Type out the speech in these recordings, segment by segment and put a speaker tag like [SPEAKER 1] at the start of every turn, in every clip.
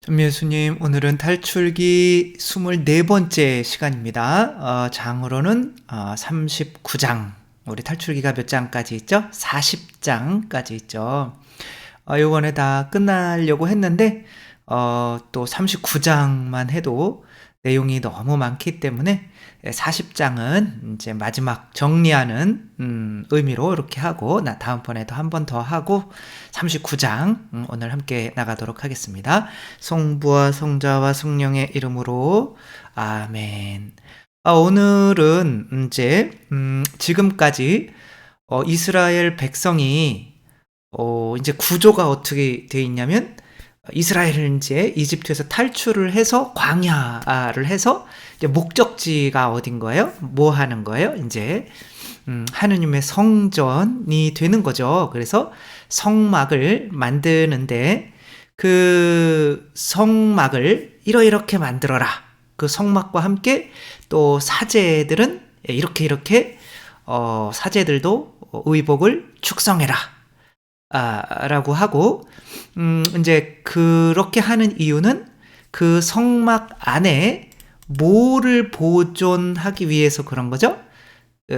[SPEAKER 1] 전미예수님, 오늘은 탈출기 24번째 시간입니다. 장으로는 39장, 우리 탈출기가 몇 장까지 있죠? 40장까지 있죠. 요번에 다 끝나려고 했는데 또 39장만 해도 내용이 너무 많기 때문에 40장은 이제 마지막 정리하는 의미로 이렇게 하고 다음번에도 한 번 더 하고 39장 오늘 함께 나가도록 하겠습니다. 성부와 성자와 성령의 이름으로 아멘. 오늘은 이제 지금까지 이스라엘 백성이 이제 구조가 어떻게 되어 있냐면 이스라엘은 이제 이집트에서 탈출을 해서 광야를 해서 이제 목적지가 어딘 거예요? 뭐 하는 거예요? 이제 하느님의 성전이 되는 거죠. 그래서 성막을 만드는데 그 성막을 이렇게 만들어라. 그 성막과 함께 또 사제들은 이렇게 사제들도 의복을 축성해라. 라고 하고 이제 그렇게 하는 이유는 그 성막 안에 뭐를 보존하기 위해서 그런 거죠.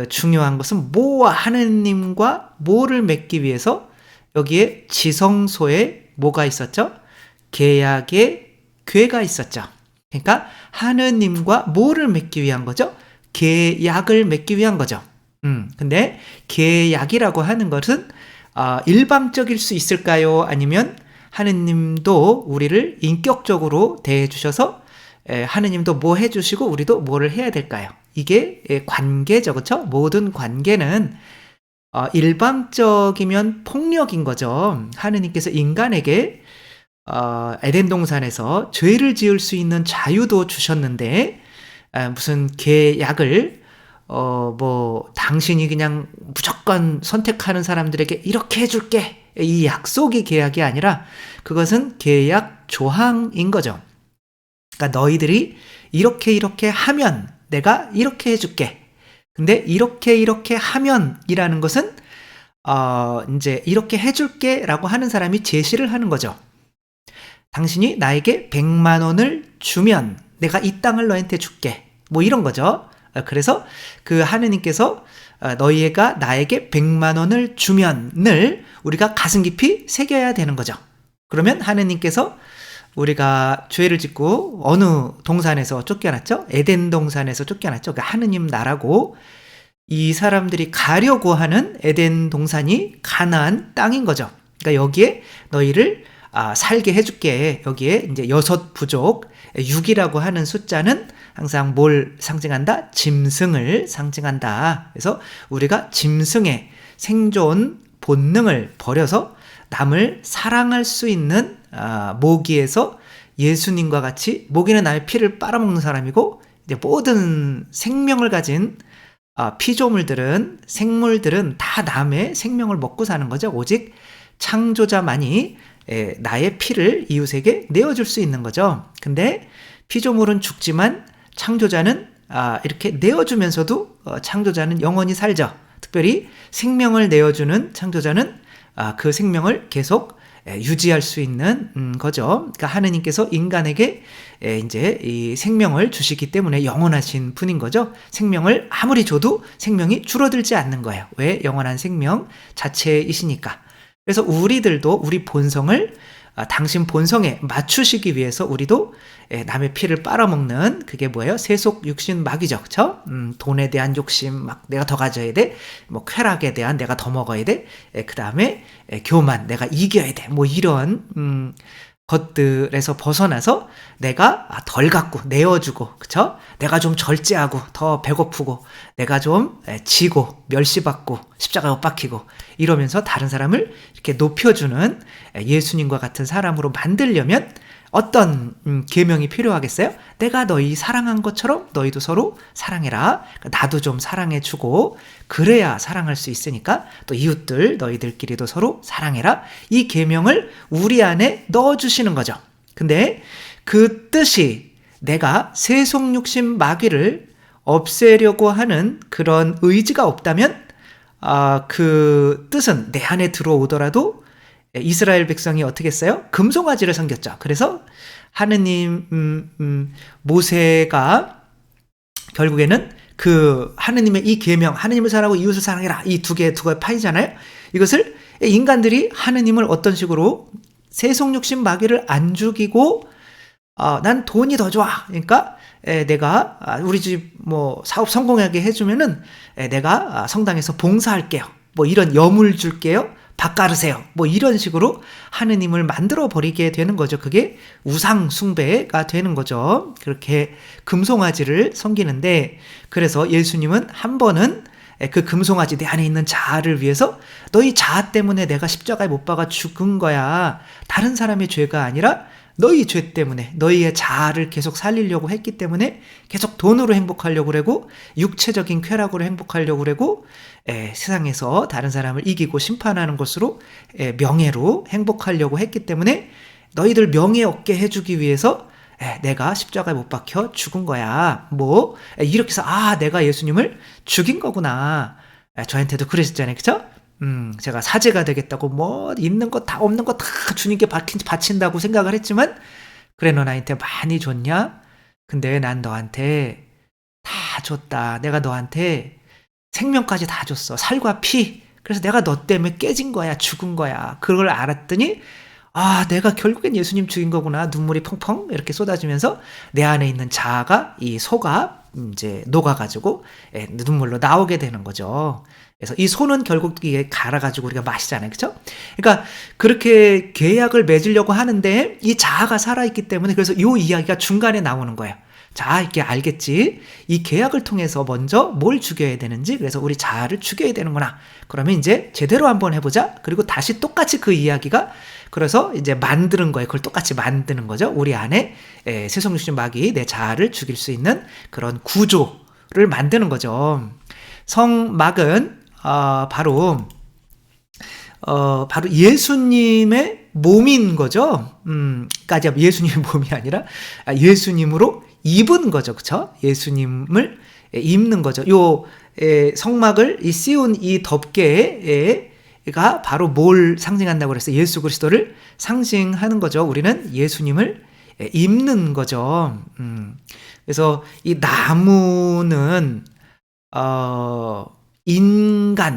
[SPEAKER 1] 중요한 것은 뭐와 하느님과 뭐를 맺기 위해서 여기에 지성소에 뭐가 있었죠? 계약의 궤가 있었죠. 그러니까 하느님과 뭐를 맺기 위한 거죠? 계약을 맺기 위한 거죠. 근데 계약이라고 하는 것은 일방적일 수 있을까요? 아니면 하느님도 우리를 인격적으로 대해 주셔서 하느님도 뭐 해주시고 우리도 뭐를 해야 될까요? 이게 관계죠, 그렇죠? 모든 관계는 일방적이면 폭력인 거죠. 하느님께서 인간에게 에덴 동산에서 죄를 지을 수 있는 자유도 주셨는데 무슨 계약을 당신이 그냥 무조건 선택하는 사람들에게 이렇게 해줄게. 이 약속이 계약이 아니라 그것은 계약 조항인 거죠. 그러니까 너희들이 이렇게 하면 내가 이렇게 해줄게. 근데 이렇게 하면이라는 것은 이제 이렇게 해줄게 라고 하는 사람이 제시를 하는 거죠. 당신이 나에게 100만 원을 주면 내가 이 땅을 너한테 줄게. 뭐 이런 거죠. 그래서 그 하느님께서 너희가 나에게 100만 원을 주면을 우리가 가슴 깊이 새겨야 되는 거죠. 그러면 하느님께서 우리가 죄를 짓고 어느 동산에서 쫓겨났죠? 에덴 동산에서 쫓겨났죠. 그러니까 하느님 나라고 이 사람들이 가려고 하는 에덴 동산이 가나안 땅인 거죠. 그러니까 여기에 너희를 살게 해줄게. 여기에 이제 6부족 6이라고 하는 숫자는 항상 뭘 상징한다? 짐승을 상징한다. 그래서 우리가 짐승의 생존 본능을 버려서 남을 사랑할 수 있는 모기에서 예수님과 같이 모기는 남의 피를 빨아먹는 사람이고 이제 모든 생명을 가진 피조물들은 생물들은 다 남의 생명을 먹고 사는 거죠. 오직 창조자만이 나의 피를 이웃에게 내어줄 수 있는 거죠. 근데 피조물은 죽지만 창조자는 이렇게 내어주면서도 창조자는 영원히 살죠. 특별히 생명을 내어주는 창조자는 그 생명을 계속 유지할 수 있는 거죠. 그러니까 하느님께서 인간에게 이제 이 생명을 주시기 때문에 영원하신 분인 거죠. 생명을 아무리 줘도 생명이 줄어들지 않는 거예요. 왜? 영원한 생명 자체이시니까. 그래서 우리들도 우리 본성을 당신 본성에 맞추시기 위해서 우리도 남의 피를 빨아먹는 그게 뭐예요? 세속 육신 마귀죠. 그쵸? 돈에 대한 욕심, 막 내가 더 가져야 돼. 뭐 쾌락에 대한 내가 더 먹어야 돼. 그 다음에 교만, 내가 이겨야 돼. 뭐 이런 것들에서 벗어나서 내가 덜 갖고 내어주고, 그쵸? 내가 좀 절제하고 더 배고프고 내가 좀 지고 멸시받고 십자가에 못 박히고 이러면서 다른 사람을 이렇게 높여주는 예수님과 같은 사람으로 만들려면 어떤 계명이 필요하겠어요? 내가 너희 사랑한 것처럼 너희도 서로 사랑해라. 나도 좀 사랑해주고 그래야 사랑할 수 있으니까 또 이웃들 너희들끼리도 서로 사랑해라. 이 계명을 우리 안에 넣어주시는 거죠. 근데 그 뜻이 내가 세속육신 마귀를 없애려고 하는 그런 의지가 없다면 그 뜻은 내 안에 들어오더라도 이스라엘 백성이 어떻게 했어요? 금송아지를 섬겼죠. 그래서 하느님 모세가 결국에는 그 하느님의 이 계명, 하느님을 사랑하고 이웃을 사랑해라, 이 두 개 파이잖아요. 이것을 인간들이 하느님을 어떤 식으로 세속 욕심 마귀를 안 죽이고 난 돈이 더 좋아. 그러니까 내가 우리 집 뭐 사업 성공하게 해주면은 내가 성당에서 봉사할게요. 뭐 이런 여물 줄게요. 밥 가르세요. 뭐 이런 식으로 하느님을 만들어 버리게 되는 거죠. 그게 우상 숭배가 되는 거죠. 그렇게 금송아지를 섬기는데, 그래서 예수님은 한 번은 그 금송아지 내 안에 있는 자아를 위해서 너희 자아 때문에 내가 십자가에 못 박아 죽은 거야. 다른 사람의 죄가 아니라 너희 죄 때문에, 너희의 자아를 계속 살리려고 했기 때문에 계속 돈으로 행복하려고 그러고 육체적인 쾌락으로 행복하려고 그러고 세상에서 다른 사람을 이기고 심판하는 것으로 명예로 행복하려고 했기 때문에 너희들 명예 얻게 해주기 위해서 내가 십자가에 못 박혀 죽은 거야. 뭐 이렇게 해서 내가 예수님을 죽인 거구나. 저한테도 그러셨잖아요. 그쵸? 제가 사제가 되겠다고 뭐 있는 거 다 없는 거 다 주님께 바친다고 생각을 했지만, 그래 너 나한테 많이 줬냐? 근데 난 너한테 다 줬다. 내가 너한테 생명까지 다 줬어. 살과 피. 그래서 내가 너 때문에 깨진 거야. 죽은 거야. 그걸 알았더니 내가 결국엔 예수님 죽인 거구나. 눈물이 펑펑 이렇게 쏟아지면서 내 안에 있는 자아가, 이 소가 이제 녹아가지고 눈물로 나오게 되는 거죠. 그래서 이 소는 결국 이게 갈아가지고 우리가 마시잖아요. 그쵸? 그러니까 그렇게 계약을 맺으려고 하는데 이 자아가 살아있기 때문에, 그래서 이 이야기가 중간에 나오는 거예요. 자, 이렇게 알겠지? 이 계약을 통해서 먼저 뭘 죽여야 되는지, 그래서 우리 자아를 죽여야 되는구나. 그러면 이제 제대로 한번 해보자. 그리고 다시 똑같이 그 이야기가, 그래서 이제 만드는 거예요. 그걸 똑같이 만드는 거죠. 우리 안에 세속육신 마귀, 내 자아를 죽일 수 있는 그런 구조를 만드는 거죠. 성막은 바로 예수님의 몸인 거죠. 그러니까 예수님의 몸이 아니라 예수님으로 입은 거죠. 그쵸? 예수님을 입는 거죠. 요 성막을 씌운 이 덮개가 바로 뭘 상징한다고 그랬어요? 예수 그리스도를 상징하는 거죠. 우리는 예수님을 입는 거죠. 그래서 이 나무는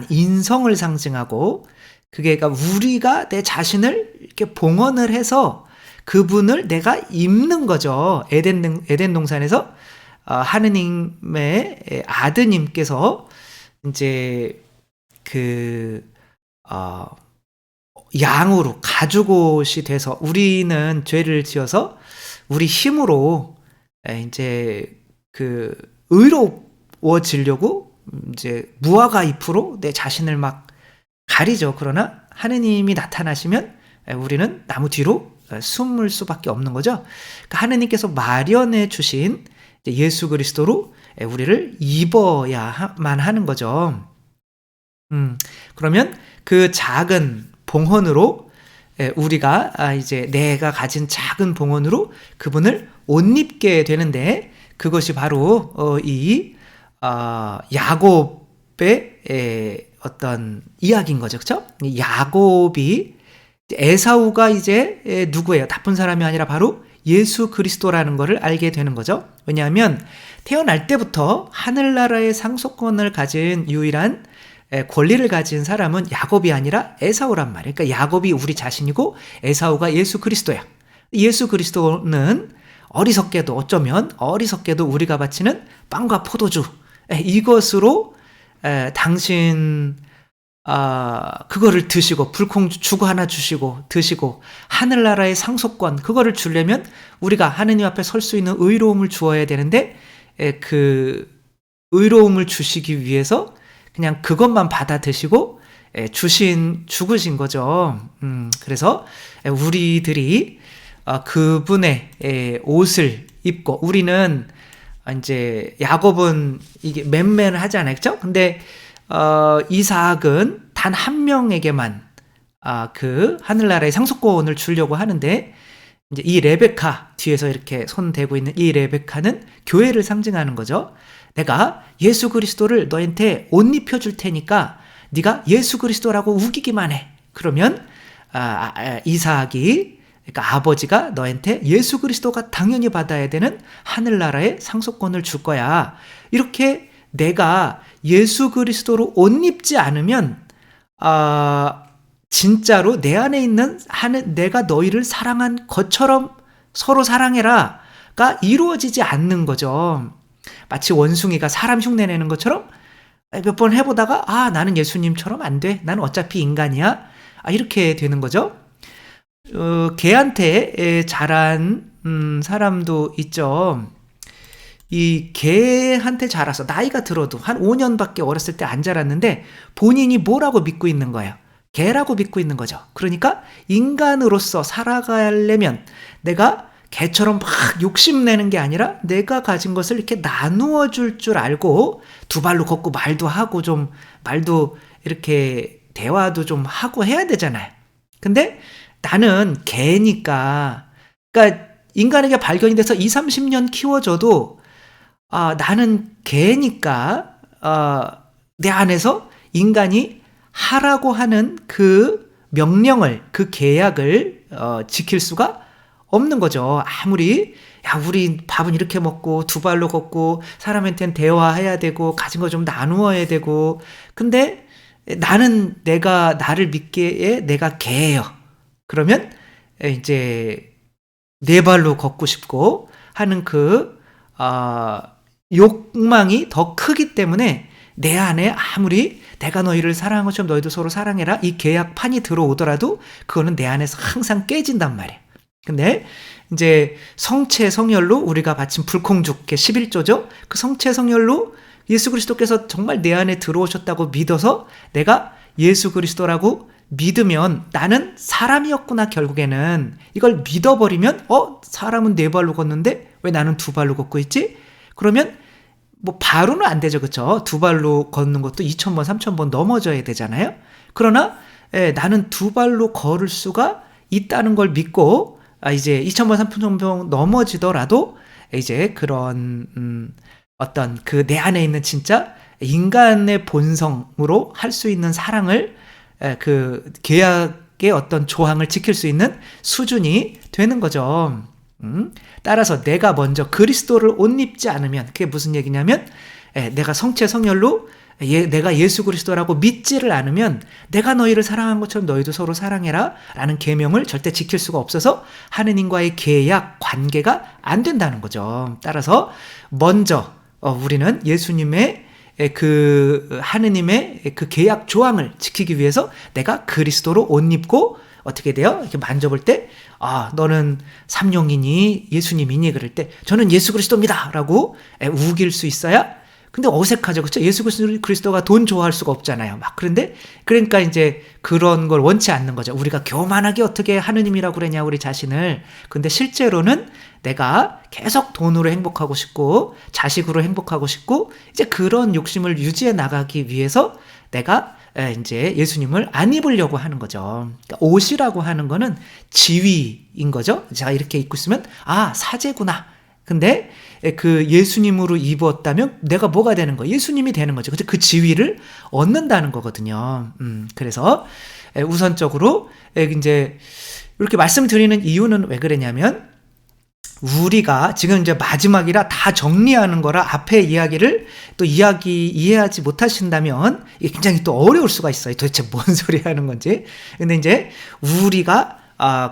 [SPEAKER 1] 인성을 상징하고, 그게 그러니까 우리가 내 자신을 이렇게 봉헌을 해서 그분을 내가 입는 거죠. 에덴 동산에서 하느님의 아드님께서 이제 양으로 가죽옷이 돼서, 우리는 죄를 지어서 우리 힘으로 이제 의로워지려고 이제 무화과 잎으로 내 자신을 막 가리죠. 그러나 하느님이 나타나시면 우리는 나무 뒤로 숨을 수밖에 없는 거죠. 그러니까 하느님께서 마련해 주신 예수 그리스도로 우리를 입어야만 하는 거죠. 그러면 그 작은 봉헌으로 우리가 이제 내가 가진 작은 봉헌으로 그분을 옷 입게 되는데, 그것이 바로 이 야곱의 어떤 이야기인 거죠. 그렇죠? 야곱이, 에사우가 이제 누구예요? 나쁜 사람이 아니라 바로 예수 그리스도라는 것을 알게 되는 거죠. 왜냐하면 태어날 때부터 하늘나라의 상속권을 가진 유일한 권리를 가진 사람은 야곱이 아니라 에사우란 말이에요. 그러니까 야곱이 우리 자신이고 에사우가 예수 그리스도야. 예수 그리스도는 어쩌면 어리석게도 우리가 바치는 빵과 포도주, 이것으로 당신 그거를 드시고, 불콩 죽어 하나 주시고 드시고, 하늘나라의 상속권 그거를 주려면 우리가 하느님 앞에 설 수 있는 의로움을 주어야 되는데, 그 의로움을 주시기 위해서 그냥 그것만 받아 드시고 죽으신 거죠. 그래서 우리들이 그분의 옷을 입고, 우리는 이제 야곱은 이게 맨맨을 하지 않아요. 그죠? 근데 이삭은 단 한 명에게만 그 하늘나라의 상속권을 주려고 하는데, 이제 이 레베카 뒤에서 이렇게 손 대고 있는 이 레베카는 교회를 상징하는 거죠. 내가 예수 그리스도를 너한테 옷 입혀 줄 테니까 네가 예수 그리스도라고 우기기만 해. 그러면 이삭이 그러니까 아버지가 너한테 예수 그리스도가 당연히 받아야 되는 하늘나라의 상속권을 줄 거야. 이렇게 내가 예수 그리스도로 옷 입지 않으면 진짜로 내 안에 있는 내가 너희를 사랑한 것처럼 서로 사랑해라가 이루어지지 않는 거죠. 마치 원숭이가 사람 흉내내는 것처럼 몇 번 해보다가 나는 예수님처럼 안 돼. 나는 어차피 인간이야. 이렇게 되는 거죠. 개한테 자란 사람도 있죠. 이 개한테 자라서 나이가 들어도 한 5년밖에 어렸을 때 안 자랐는데 본인이 뭐라고 믿고 있는 거예요? 개라고 믿고 있는 거죠. 그러니까 인간으로서 살아가려면 내가 개처럼 막 욕심내는 게 아니라 내가 가진 것을 이렇게 나누어 줄 줄 알고 두 발로 걷고 말도 하고 좀 말도 이렇게 대화도 좀 하고 해야 되잖아요. 근데 나는 개니까, 그러니까 인간에게 발견이 돼서 20-30년 키워줘도 나는 개니까 내 안에서 인간이 하라고 하는 그 명령을, 그 계약을 지킬 수가 없는 거죠. 아무리 우리 밥은 이렇게 먹고 두 발로 걷고 사람한테는 대화해야 되고 가진 거 좀 나누어야 되고, 근데 나는 나를 믿기에 내가 개예요. 그러면 이제 네 발로 걷고 싶고 하는 그 욕망이 더 크기 때문에 내 안에 아무리 내가 너희를 사랑한 것처럼 너희도 서로 사랑해라 이 계약판이 들어오더라도 그거는 내 안에서 항상 깨진단 말이에요. 근데 이제 성체 성혈로 우리가 바친 불콩죽 11조죠. 그 성체 성혈로 예수 그리스도께서 정말 내 안에 들어오셨다고 믿어서 내가 예수 그리스도라고 믿으면 나는 사람이었구나. 결국에는 이걸 믿어버리면 사람은 네 발로 걷는데 왜 나는 두 발로 걷고 있지? 그러면 뭐 바로는 안 되죠. 그렇죠? 두 발로 걷는 것도 2000번 3000번 넘어져야 되잖아요. 그러나 나는 두 발로 걸을 수가 있다는 걸 믿고 이제 2000번 3000번 넘어지더라도 이제 그런 어떤 그 내 안에 있는 진짜 인간의 본성으로 할 수 있는 사랑을 그 계약의 어떤 조항을 지킬 수 있는 수준이 되는 거죠. 따라서 내가 먼저 그리스도를 옷 입지 않으면 그게 무슨 얘기냐면 내가 성체 성혈로 내가 예수 그리스도라고 믿지를 않으면 내가 너희를 사랑한 것처럼 너희도 서로 사랑해라 라는 계명을 절대 지킬 수가 없어서 하느님과의 계약 관계가 안 된다는 거죠. 따라서 먼저 우리는 예수님의 그 하느님의 그 계약 조항을 지키기 위해서 내가 그리스도로 옷 입고 어떻게 돼요? 이렇게 만져볼 때 너는 삼룡이니 예수님이니 그럴 때 저는 예수 그리스도입니다 라고 우길 수 있어야. 근데 어색하죠. 그렇죠? 예수 그리스도가 돈 좋아할 수가 없잖아요. 그러니까 이제 그런 걸 원치 않는 거죠. 우리가 교만하게 어떻게 하느님이라고 그러냐 우리 자신을. 근데 실제로는 내가 계속 돈으로 행복하고 싶고 자식으로 행복하고 싶고 이제 그런 욕심을 유지해 나가기 위해서 내가 이제 예수님을 안 입으려고 하는 거죠. 그러니까 옷이라고 하는 거는 지위인 거죠. 제가 이렇게 입고 있으면 사제구나. 근데 그 예수님으로 입었다면 내가 뭐가 되는 거예요? 예수님이 되는 거죠. 그 지위를 얻는다는 거거든요. 그래서 우선적으로 이제 이렇게 말씀드리는 이유는 왜 그러냐면 우리가 지금 이제 마지막이라 다 정리하는 거라 앞에 이야기를 또 이해하지 못하신다면 이게 굉장히 또 어려울 수가 있어요. 도대체 뭔 소리 하는 건지. 근데 이제 우리가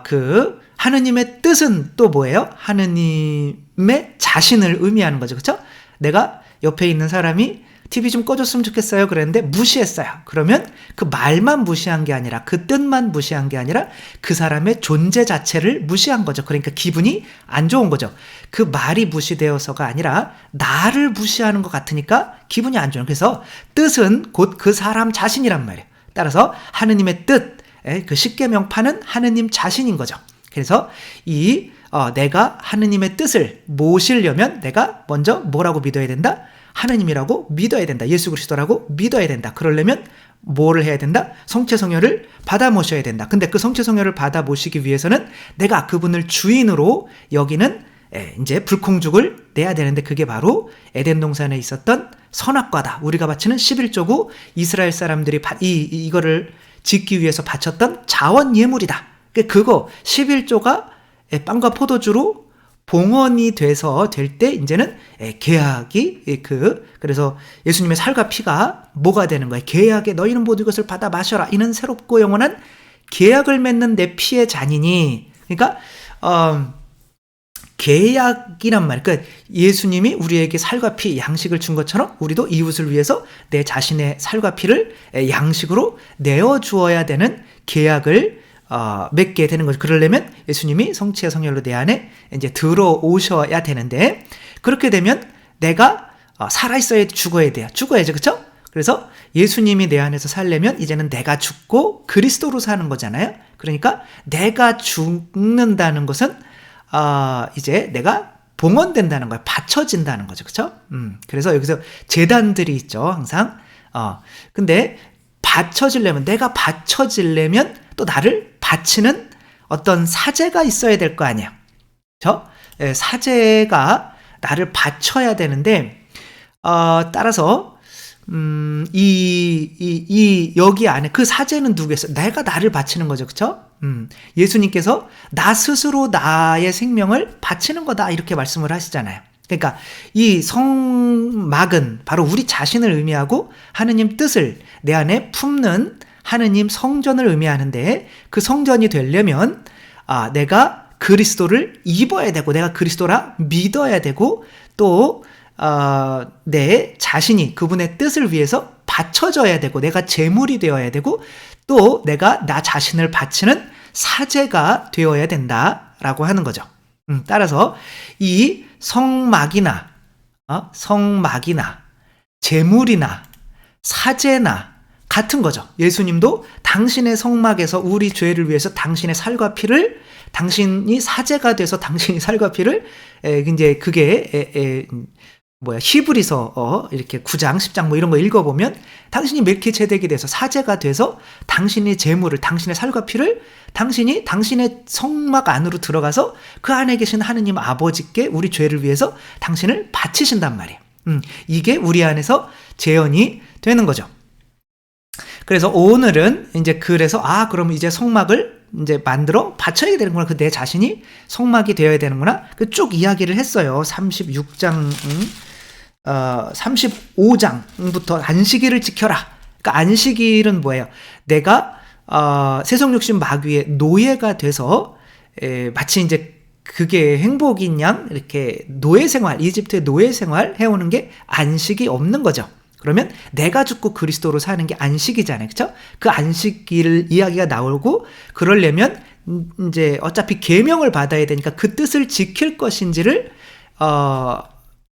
[SPEAKER 1] 그 하느님의 뜻은 또 뭐예요? 하느님의 자신을 의미하는 거죠. 그렇죠? 내가 옆에 있는 사람이 TV 좀 꺼줬으면 좋겠어요 그랬는데 무시했어요. 그러면 그 말만 무시한 게 아니라 그 뜻만 무시한 게 아니라 그 사람의 존재 자체를 무시한 거죠. 그러니까 기분이 안 좋은 거죠. 그 말이 무시되어서가 아니라 나를 무시하는 것 같으니까 기분이 안 좋은. 그래서 뜻은 곧 그 사람 자신이란 말이에요. 따라서 하느님의 뜻, 그 십계명판은 하느님 자신인 거죠. 그래서 내가 하느님의 뜻을 모시려면 내가 먼저 뭐라고 믿어야 된다? 하느님이라고 믿어야 된다. 예수 그리스도라고 믿어야 된다. 그러려면 뭐를 해야 된다? 성체성혈을 받아 모셔야 된다. 근데 그 성체성혈을 받아 모시기 위해서는 내가 그분을 주인으로 여기는 이제 불콩죽을 내야 되는데 그게 바로 에덴 동산에 있었던 선악과다. 우리가 바치는 11조고 이스라엘 사람들이 이거를 짓기 위해서 바쳤던 자원 예물이다. 그거 11조가 빵과 포도주로 봉헌이 돼서 될 때 이제는 계약이 그래서 예수님의 살과 피가 뭐가 되는 거예요? 계약에 너희는 모두 이것을 받아 마셔라. 이는 새롭고 영원한 계약을 맺는 내 피의 잔이니. 그러니까 계약이란 말. 그러니까 예수님이 우리에게 살과 피, 양식을 준 것처럼 우리도 이웃을 위해서 내 자신의 살과 피를 양식으로 내어 주어야 되는 계약을 맺게 되는 거죠. 그러려면 예수님이 성취의 성혈로 내 안에 이제 들어오셔야 되는데, 그렇게 되면 내가 살아있어야 죽어야 돼요. 죽어야죠. 그렇죠? 그래서 예수님이 내 안에서 살려면 이제는 내가 죽고 그리스도로 사는 거잖아요. 그러니까 내가 죽는다는 것은 이제 내가 봉헌된다는 거예요. 바쳐진다는 거죠. 그렇죠? 그래서 여기서 제단들이 있죠. 항상. 근데 내가 바쳐지려면 또 나를 바치는 어떤 사제가 있어야 될 거 아니에요. 그렇죠? 사제가 나를 바쳐야 되는데, 따라서 여기 안에 그 사제는 누구겠어요? 내가 나를 바치는 거죠. 그렇죠? 예수님께서 나 스스로 나의 생명을 바치는 거다, 이렇게 말씀을 하시잖아요. 그러니까 이 성막은 바로 우리 자신을 의미하고 하느님 뜻을 내 안에 품는 하느님 성전을 의미하는데, 그 성전이 되려면 내가 그리스도를 입어야 되고, 내가 그리스도라 믿어야 되고, 또 내 자신이 그분의 뜻을 위해서 바쳐져야 되고, 내가 제물이 되어야 되고, 또 내가 나 자신을 바치는 사제가 되어야 된다라고 하는 거죠. 따라서 이 성막이나 제물이나 사제나 같은 거죠. 예수님도 당신의 성막에서 우리 죄를 위해서 당신의 살과 피를, 당신이 사제가 돼서 당신이 살과 피를, 이제 그게 히브리서 이렇게 9장 10장 뭐 이런 거 읽어보면 당신이 멜키ጼ덱이 돼서 사제가 돼서 당신의 제물을, 당신의 살과 피를 당신이 당신의 성막 안으로 들어가서 그 안에 계신 하느님 아버지께 우리 죄를 위해서 당신을 바치신단 말이에요. 이게 우리 안에서 재현이 되는 거죠. 그래서 오늘은 이제 그럼 이제 성막을 이제 만들어 바쳐야 되는구나. 내 자신이 성막이 되어야 되는구나. 쭉 이야기를 했어요. 35장부터 안식일을 지켜라. 그러니까 안식일은 뭐예요? 내가 세속육신 마귀의 노예가 돼서 마치 이제 그게 행복인 양 이렇게 노예 생활, 이집트의 노예 생활 해오는 게 안식이 없는 거죠. 그러면 내가 죽고 그리스도로 사는 게 안식이잖아요. 그렇죠? 그 안식일 이야기가 나오고, 그러려면 이제 어차피 계명을 받아야 되니까 그 뜻을 지킬 것인지를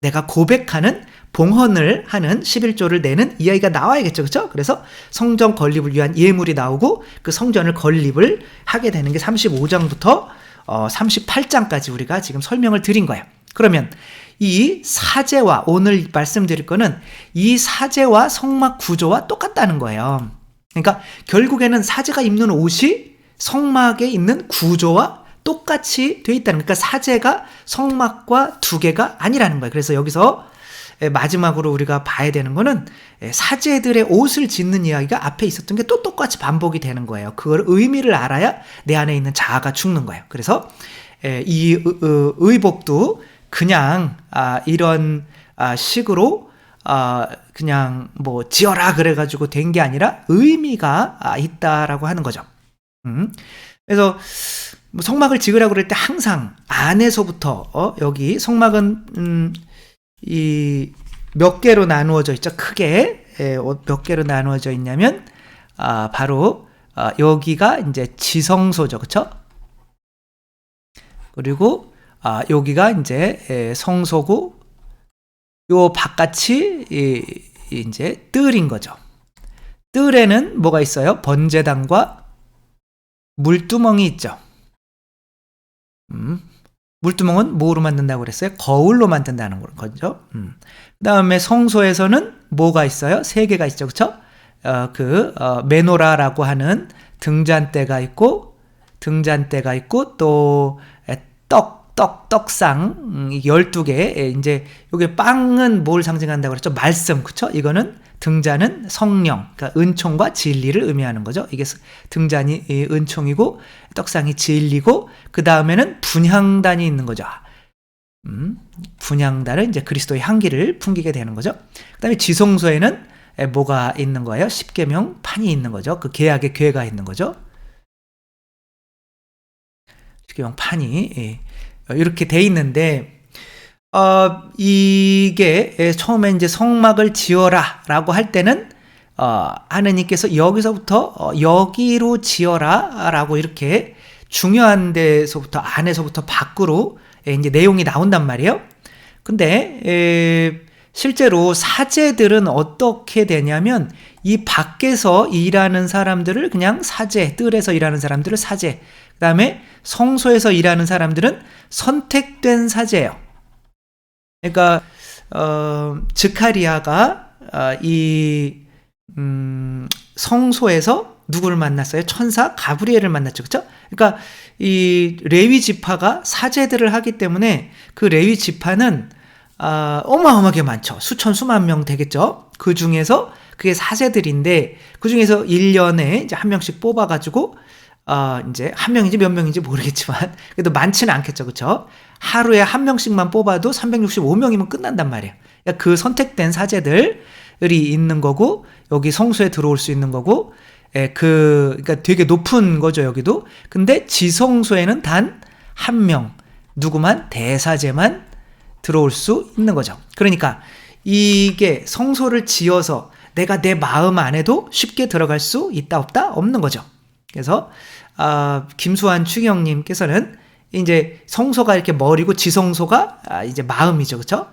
[SPEAKER 1] 내가 고백하는, 봉헌을 하는 11조를 내는 이야기가 나와야겠죠. 그렇죠? 그래서 성전 건립을 위한 예물이 나오고, 그 성전을 건립을 하게 되는 게 35장부터 38장까지 우리가 지금 설명을 드린 거예요. 그러면 이 사제와, 오늘 말씀드릴 거는 이 사제와 성막 구조와 똑같다는 거예요. 그러니까 결국에는 사제가 입는 옷이 성막에 있는 구조와 똑같이 돼 있다는 거예요. 그러니까 사제가 성막과 두 개가 아니라는 거예요. 그래서 여기서 마지막으로 우리가 봐야 되는 거는 사제들의 옷을 짓는 이야기가 앞에 있었던 게 또 똑같이 반복이 되는 거예요. 그걸 의미를 알아야 내 안에 있는 자아가 죽는 거예요. 그래서 이 의복도 그냥 이런 식으로 그냥 뭐 지어라 그래가지고 된 게 아니라 의미가 있다라고 하는 거죠. 그래서 성막을 지으라고 그럴 때 항상 안에서부터 여기 성막은 이 몇 개로 나누어져 있죠. 크게 몇 개로 나누어져 있냐면 바로 여기가 이제 지성소죠. 그렇죠? 그리고 여기가 이제 성소고, 요 바깥이 이제 뜰인 거죠. 뜰에는 뭐가 있어요? 번제단과 물두멍이 있죠. 물두멍은 뭐로 만든다고 그랬어요? 거울로 만든다는 거죠. 그 다음에 성소에서는 뭐가 있어요? 3개가 있죠. 그쵸? 메노라라고 하는 등잔대가 있고, 또 떡상 12개. 이제 요게 빵은 뭘 상징한다고 그랬죠? 말씀. 그쵸? 이거는 등잔은 성령, 그러니까 은총과 진리를 의미하는 거죠. 이게 등잔이 은총이고 떡상이 진리고 그 다음에는 분향단이 있는 거죠. 분향단은 이제 그리스도의 향기를 풍기게 되는 거죠. 그 다음에 지성소에는 뭐가 있는 거예요? 십계명 판이 있는 거죠. 그 계약의 궤가 있는 거죠. 십계명 판이 이렇게 돼 있는데 이게 처음에 이제 성막을 지어라 라고 할 때는 하느님께서 여기서부터 여기로 지어라 라고 이렇게 중요한 데서부터 안에서부터 밖으로 이제 내용이 나온단 말이에요. 근데 실제로 사제들은 어떻게 되냐면 이 밖에서 일하는 사람들을 그냥 사제, 뜰에서 일하는 사람들을 사제, 그 다음에 성소에서 일하는 사람들은 선택된 사제예요. 그러니까 스가랴가 이 성소에서 누구를 만났어요? 천사 가브리엘을 만났죠, 그렇죠? 그러니까 이 레위 지파가 사제들을 하기 때문에 그 레위 지파는 어마어마하게 많죠. 수천 수만 명 되겠죠. 그 중에서 그게 사제들인데 그 중에서 1년에 이제 한 명씩 뽑아가지고 이제 한 명인지 몇 명인지 모르겠지만 그래도 많지는 않겠죠, 그렇죠? 하루에 한 명씩만 뽑아도 365명이면 끝난단 말이에요. 그러니까 그 선택된 사제들이 있는 거고 여기 성소에 들어올 수 있는 거고, 그러니까 되게 높은 거죠 여기도. 근데 지성소에는 단 한 명, 누구만 대사제만 들어올 수 있는 거죠. 그러니까 이게 성소를 지어서 내가 내 마음 안에도 쉽게 들어갈 수 있다 없다? 없는 거죠. 그래서 김수환 추경님께서는 이제 성소가 이렇게 머리고 지성소가 이제 마음이죠, 그렇죠?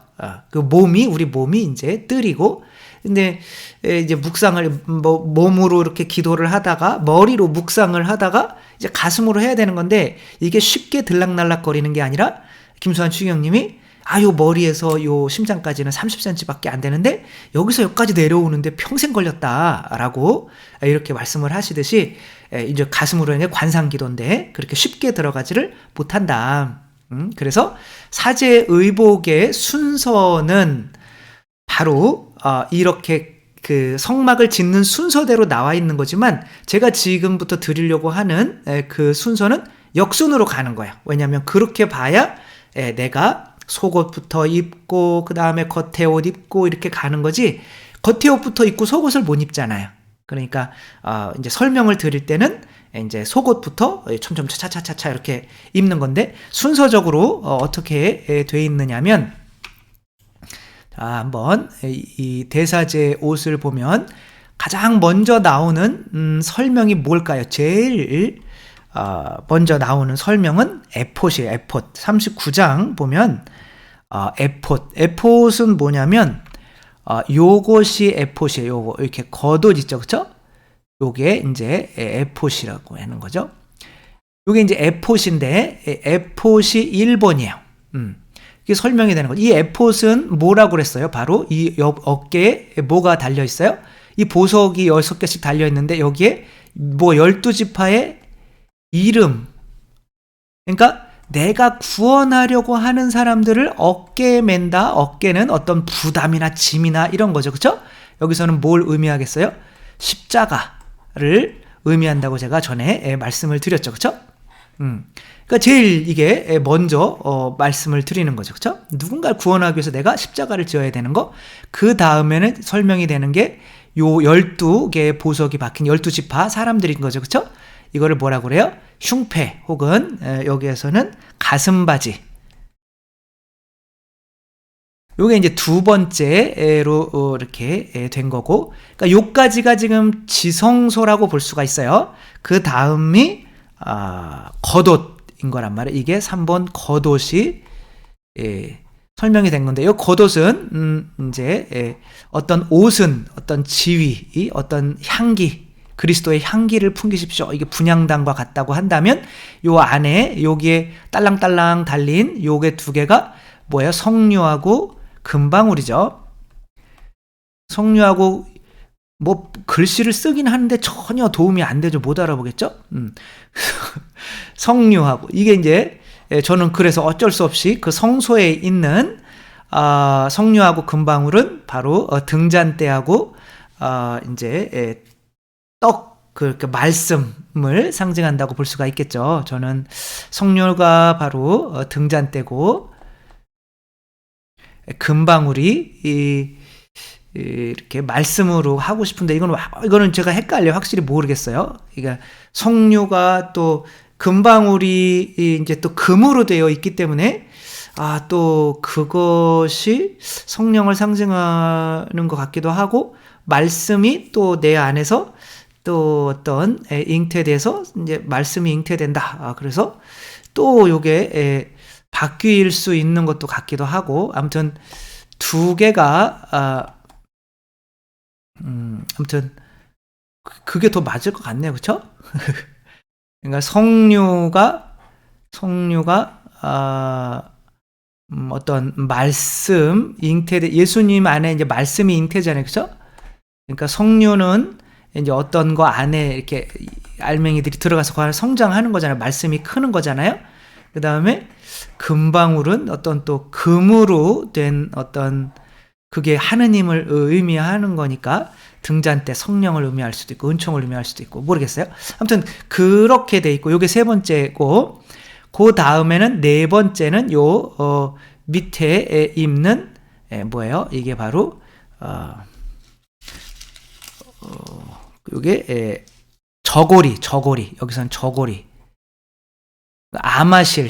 [SPEAKER 1] 그 몸이 우리 몸이 이제 뜰이고, 근데 이제 묵상을 몸으로 이렇게 기도를 하다가 머리로 묵상을 하다가 이제 가슴으로 해야 되는 건데 이게 쉽게 들락날락거리는 게 아니라 김수환 추경님이 요 머리에서 요 심장까지는 30cm밖에 안 되는데 여기서 여기까지 내려오는데 평생 걸렸다라고 이렇게 말씀을 하시듯이 이제 가슴으로 인해 관상기도인데 그렇게 쉽게 들어가지를 못한다. 그래서 사제 의복의 순서는 바로 이렇게 그 성막을 짓는 순서대로 나와 있는 거지만 제가 지금부터 드리려고 하는 그 순서는 역순으로 가는 거예요. 왜냐하면 그렇게 봐야 내가 속옷부터 입고 그 다음에 겉에 옷 입고 이렇게 가는 거지, 겉에 옷부터 입고 속옷을 못 입잖아요. 그러니까 이제 설명을 드릴 때는 이제 속옷부터 촘촘 차차차차 이렇게 입는 건데 순서적으로 어떻게 돼 있느냐면, 한번 이 대사제 옷을 보면 가장 먼저 나오는 설명이 뭘까요? 제일 먼저 나오는 설명은 에폿이에요. 에폿 39장 보면 에폿은 뭐냐면 요것이 에폿이에요. 요거 이렇게 겉옷 있죠, 그렇죠? 요게 이제 에폿이라고 하는 거죠. 요게 이제 에폿인데 에폿이 1번이에요. 이게 설명이 되는 거죠. 이 에폿은 뭐라고 그랬어요? 바로 이 어깨에 뭐가 달려 있어요? 이 보석이 6개씩 달려 있는데 여기에 뭐 12지파의 이름, 그러니까 내가 구원하려고 하는 사람들을 어깨에 맨다. 어깨는 어떤 부담이나 짐이나 이런 거죠, 그렇죠? 여기서는 뭘 의미하겠어요? 십자가를 의미한다고 제가 전에 말씀을 드렸죠, 그렇죠? 그러니까 제일 이게 먼저 말씀을 드리는 거죠, 그렇죠? 누군가를 구원하기 위해서 내가 십자가를 지어야 되는 거. 그 다음에는 설명이 되는 게 요 12개의 보석이 박힌 12지파 사람들인 거죠, 그렇죠? 이거를 뭐라고 그래요? 흉패 혹은 여기에서는 가슴바지. 요게 이제 두 번째로 이렇게 된 거고, 그러니까 요까지가 지금 지성소라고 볼 수가 있어요. 그 다음이 겉옷인 거란 말이에요. 이게 3번 겉옷이 설명이 된 건데, 이 겉옷은 이제 어떤 옷은 어떤 지위, 어떤 향기, 그리스도의 향기를 풍기십시오. 이게 분향단과 같다고 한다면 요 안에 여기에 딸랑딸랑 달린 요게 두 개가 뭐예요? 석류하고 금방울이죠. 석류하고 뭐 글씨를 쓰긴 하는데 전혀 도움이 안 되죠. 못 알아보겠죠? 석류하고 이게 이제 저는 그래서 어쩔 수 없이 그 성소에 있는 석류하고 금방울은 바로 등잔대하고 이제 그 말씀을 상징한다고 볼 수가 있겠죠. 저는 성료가 바로 등잔대고 금방울이 이렇게 말씀으로 하고 싶은데 이거는 제가 헷갈려 확실히 모르겠어요. 그러니까 성료가 또 금방울이 이제 또 금으로 되어 있기 때문에 또 그것이 성령을 상징하는 것 같기도 하고 말씀이 또 내 안에서 또 어떤 잉태돼서 이제 말씀이 잉태된다. 그래서 또 요게 바뀔 수 있는 것도 같기도 하고 아무튼 두 개가 아무튼 그게 더 맞을 것 같네요. 그렇죠? 그러니까 성류가 어떤 말씀 예수님 안에 이제 말씀이 잉태잖아요. 그렇죠? 그러니까 성류는 이제 어떤 거 안에 이렇게 알맹이들이 들어가서 그 안에 성장하는 거잖아요. 말씀이 크는 거잖아요. 그 다음에 금방울은 어떤 또 금으로 된 어떤 그게 하느님을 의미하는 거니까 등잔대 성령을 의미할 수도 있고 은총을 의미할 수도 있고 모르겠어요. 아무튼 그렇게 돼 있고 요게 세 번째고 그 다음에는 네 번째는 요 밑에 입는 뭐예요? 이게 바로 요게 저고리 여기서는 저고리 아마실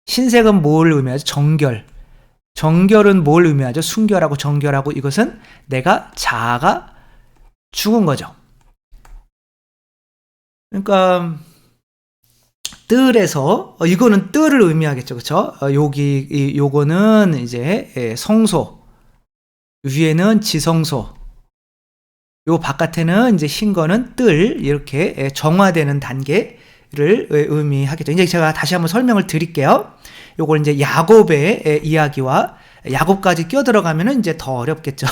[SPEAKER 1] 흰색은 뭘 의미하죠? 정결은 뭘 의미하죠? 순결하고 정결하고 이것은 내가 자아가 죽은 거죠. 그러니까 뜰에서 이거는 뜰을 의미하겠죠. 그렇죠? 요거는 이제 성소 위에는 지성소 요 바깥에는 이제 흰 거는 뜰 이렇게 정화되는 단계를 의미하겠죠. 이제 제가 다시 한번 설명을 드릴게요. 요걸 이제 야곱의 이야기와 야곱까지 껴들어가면은 이제 더 어렵겠죠.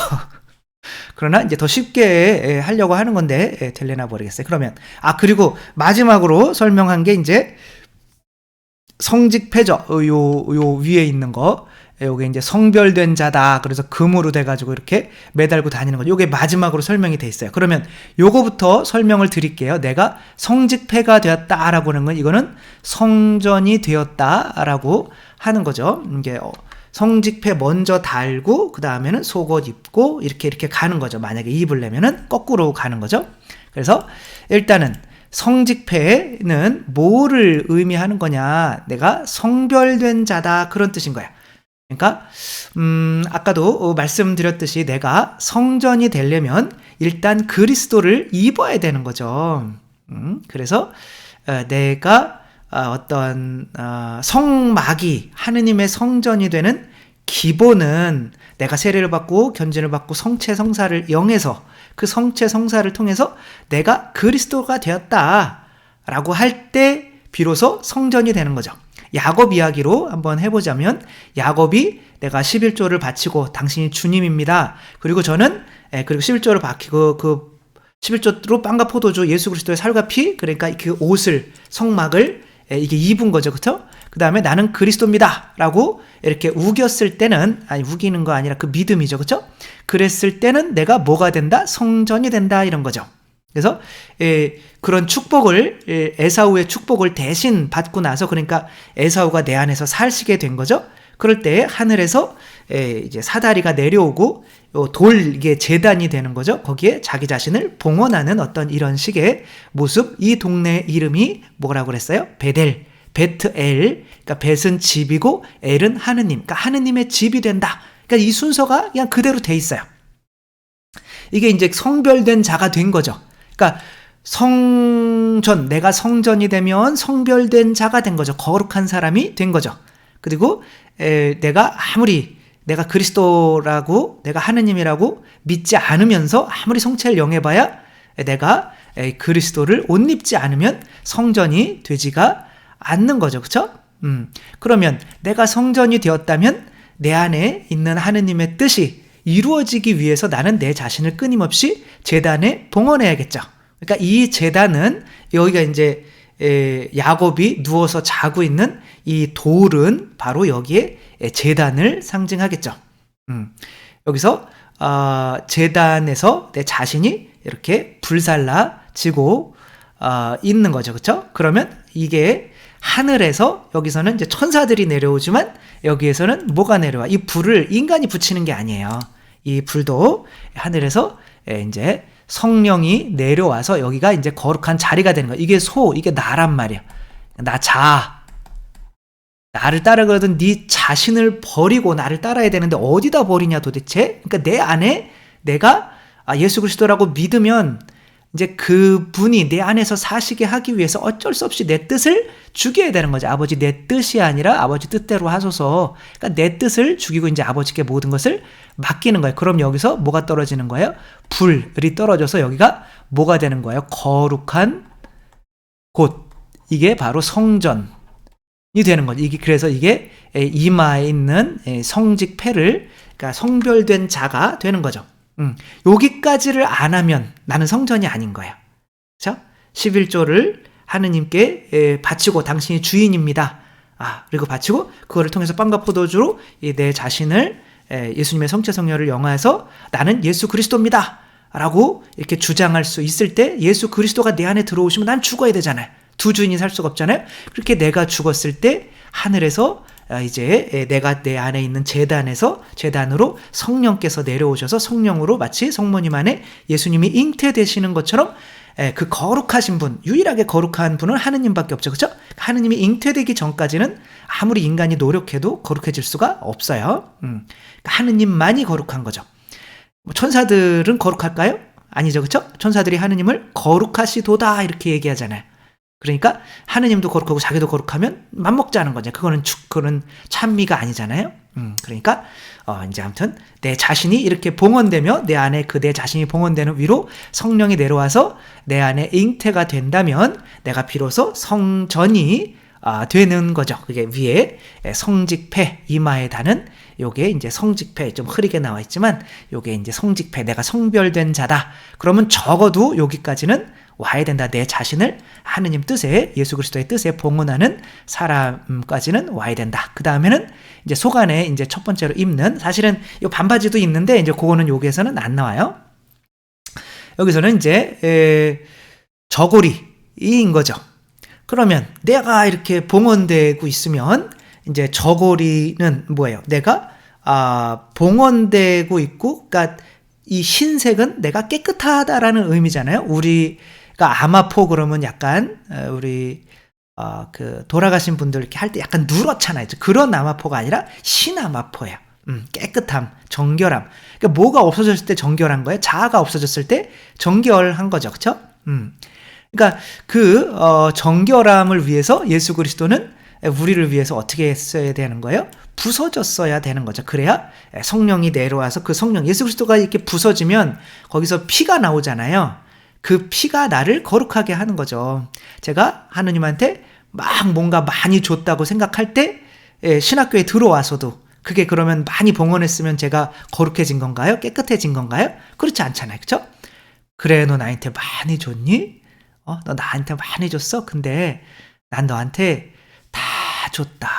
[SPEAKER 1] 그러나 이제 더 쉽게 하려고 하는 건데 될래나 모르겠어요. 그러면 그리고 마지막으로 설명한 게 이제 성직패죠. 요 위에 있는 거. 요게 이제 성별된 자다. 그래서 금으로 돼가지고 이렇게 매달고 다니는 거죠. 요게 마지막으로 설명이 돼 있어요. 그러면 요거부터 설명을 드릴게요. 내가 성직패가 되었다라고 하는 건 이거는 성전이 되었다라고 하는 거죠. 이게 성직패 먼저 달고 그 다음에는 속옷 입고 이렇게 가는 거죠. 만약에 입으려면은 거꾸로 가는 거죠. 그래서 일단은 성직패는 뭐를 의미하는 거냐? 내가 성별된 자다 그런 뜻인 거야. 그러니까 아까도 말씀드렸듯이 내가 성전이 되려면 일단 그리스도를 입어야 되는 거죠. 그래서 내가 어떤 성막이 하느님의 성전이 되는 기본은 내가 세례를 받고 견진을 받고 성체 성사를 영해서 그 성체 성사를 통해서 내가 그리스도가 되었다라고 할 때 비로소 성전이 되는 거죠. 야곱 이야기로 한번 해보자면 야곱이 내가 11조를 바치고 당신이 주님입니다. 그리고 저는 그리고 11조를 바치고 그 11조로 빵과 포도주 예수 그리스도의 살과 피 그러니까 그 옷을 성막을 이게 입은 거죠. 그렇죠? 그 다음에 나는 그리스도입니다 라고 이렇게 우겼을 때는 우기는 거 아니라 그 믿음이죠. 그렇죠? 그랬을 때는 내가 뭐가 된다? 성전이 된다 이런 거죠. 그래서 그런 축복을 에사우의 축복을 대신 받고 나서 그러니까 에사우가 내 안에서 살시게 된 거죠. 그럴 때 하늘에서 이제 사다리가 내려오고 이게 제단이 되는 거죠. 거기에 자기 자신을 봉헌하는 어떤 이런 식의 모습. 이 동네 이름이 뭐라고 그랬어요? 베트엘. 그러니까 벳은 집이고 엘은 하느님. 그러니까 하느님의 집이 된다. 그러니까 이 순서가 그냥 그대로 돼 있어요. 이게 이제 성별된 자가 된 거죠. 그러니까 내가 성전이 되면 성별된 자가 된 거죠. 거룩한 사람이 된 거죠. 그리고 내가 아무리 내가 그리스도라고 내가 하느님이라고 믿지 않으면서 아무리 성체를 영해봐야 내가 그리스도를 옷 입지 않으면 성전이 되지가 않는 거죠. 그렇죠? 그러면 내가 성전이 되었다면 내 안에 있는 하느님의 뜻이 이루어지기 위해서 나는 내 자신을 끊임없이 제단에 봉헌해야겠죠. 그러니까 이 제단은 여기가 이제 야곱이 누워서 자고 있는 이 돌은 바로 여기에 제단을 상징하겠죠. 여기서 제단에서 내 자신이 이렇게 불살라지고 있는 거죠. 그렇죠? 그러면 이게 하늘에서 여기서는 이제 천사들이 내려오지만 여기에서는 뭐가 내려와? 이 불을 인간이 붙이는 게 아니에요. 이 불도 하늘에서 이제 성령이 내려와서 여기가 이제 거룩한 자리가 되는 거야. 이게 나란 말이야. 나를 따르거든 네 자신을 버리고 나를 따라야 되는데 어디다 버리냐 도대체? 그러니까 내 안에 내가 예수 그리스도라고 믿으면 이제 그분이 내 안에서 사시게 하기 위해서 어쩔 수 없이 내 뜻을 죽여야 되는 거죠. 아버지 내 뜻이 아니라 아버지 뜻대로 하소서. 그러니까 내 뜻을 죽이고 이제 아버지께 모든 것을 맡기는 거예요. 그럼 여기서 뭐가 떨어지는 거예요? 불이 떨어져서 여기가 뭐가 되는 거예요? 거룩한 곳. 이게 바로 성전이 되는 거죠. 그래서 이게 이마에 있는 성직패를, 그러니까 성별된 자가 되는 거죠. 여기까지를 안 하면 나는 성전이 아닌 거예요. 그렇죠? 11조를 하느님께 바치고 당신이 주인입니다. 그리고 바치고 그거를 통해서 빵과 포도주로 내 자신을 예수님의 성체 성녀를 영화해서 나는 예수 그리스도입니다 라고 이렇게 주장할 수 있을 때 예수 그리스도가 내 안에 들어오시면 난 죽어야 되잖아요. 두 주인이 살 수가 없잖아요. 그렇게 내가 죽었을 때 하늘에서 이제 내가 내 안에 있는 제단으로 성령께서 내려오셔서 성령으로 마치 성모님 안에 예수님이 잉태되시는 것처럼 그 거룩하신 분, 유일하게 거룩한 분은 하느님밖에 없죠. 그렇죠? 하느님이 잉태되기 전까지는 아무리 인간이 노력해도 거룩해질 수가 없어요. 그러니까 하느님만이 거룩한 거죠. 천사들은 거룩할까요? 아니죠. 그렇죠? 천사들이 하느님을 거룩하시도다 이렇게 얘기하잖아요. 그러니까 하느님도 거룩하고 자기도 거룩하면 맞먹자는 거죠. 그거는 찬미가 아니잖아요. 그러니까 이제 아무튼 내 자신이 이렇게 봉헌되며 내 안에 내 자신이 봉헌되는 위로 성령이 내려와서 내 안에 잉태가 된다면 내가 비로소 성전이 되는 거죠. 그게 위에 성직패 이마에 다는 요게 이제 성직패, 좀 흐리게 나와 있지만 요게 이제 성직패, 내가 성별된 자다. 그러면 적어도 여기까지는 와야 된다. 내 자신을 하느님 뜻에, 예수 그리스도의 뜻에 봉헌하는 사람까지는 와야 된다. 그 다음에는 이제 속 안에 이제 첫 번째로 입는, 사실은 이 반바지도 있는데 이제 그거는 여기에서는 안 나와요. 여기서는 이제 저고리인 거죠. 그러면 내가 이렇게 봉헌되고 있으면 이제 저고리는 뭐예요? 내가 봉헌되고 있고, 그러니까 이 흰색은 내가 깨끗하다라는 의미잖아요. 우리가 아마포 그러면 약간 우리 그 돌아가신 분들 이렇게 할 때 약간 누렇잖아요. 그런 아마포가 아니라 흰 아마포예요. 깨끗함, 정결함. 그러니까 뭐가 없어졌을 때 정결한 거예요? 자아가 없어졌을 때 정결한 거죠. 그렇죠? 그러니까 그 정결함을 위해서 예수 그리스도는 우리를 위해서 어떻게 했어야 되는 거예요? 부서졌어야 되는 거죠. 그래야 성령이 내려와서 그 성령, 예수 그리스도가 이렇게 부서지면 거기서 피가 나오잖아요. 그 피가 나를 거룩하게 하는 거죠. 제가 하느님한테 막 뭔가 많이 줬다고 생각할 때 신학교에 들어와서도 그게 그러면 많이 봉헌했으면 제가 거룩해진 건가요? 깨끗해진 건가요? 그렇지 않잖아요. 그렇죠? 그래, 너 나한테 많이 줬니? 너 나한테 많이 줬어? 근데 난 너한테 다 줬다.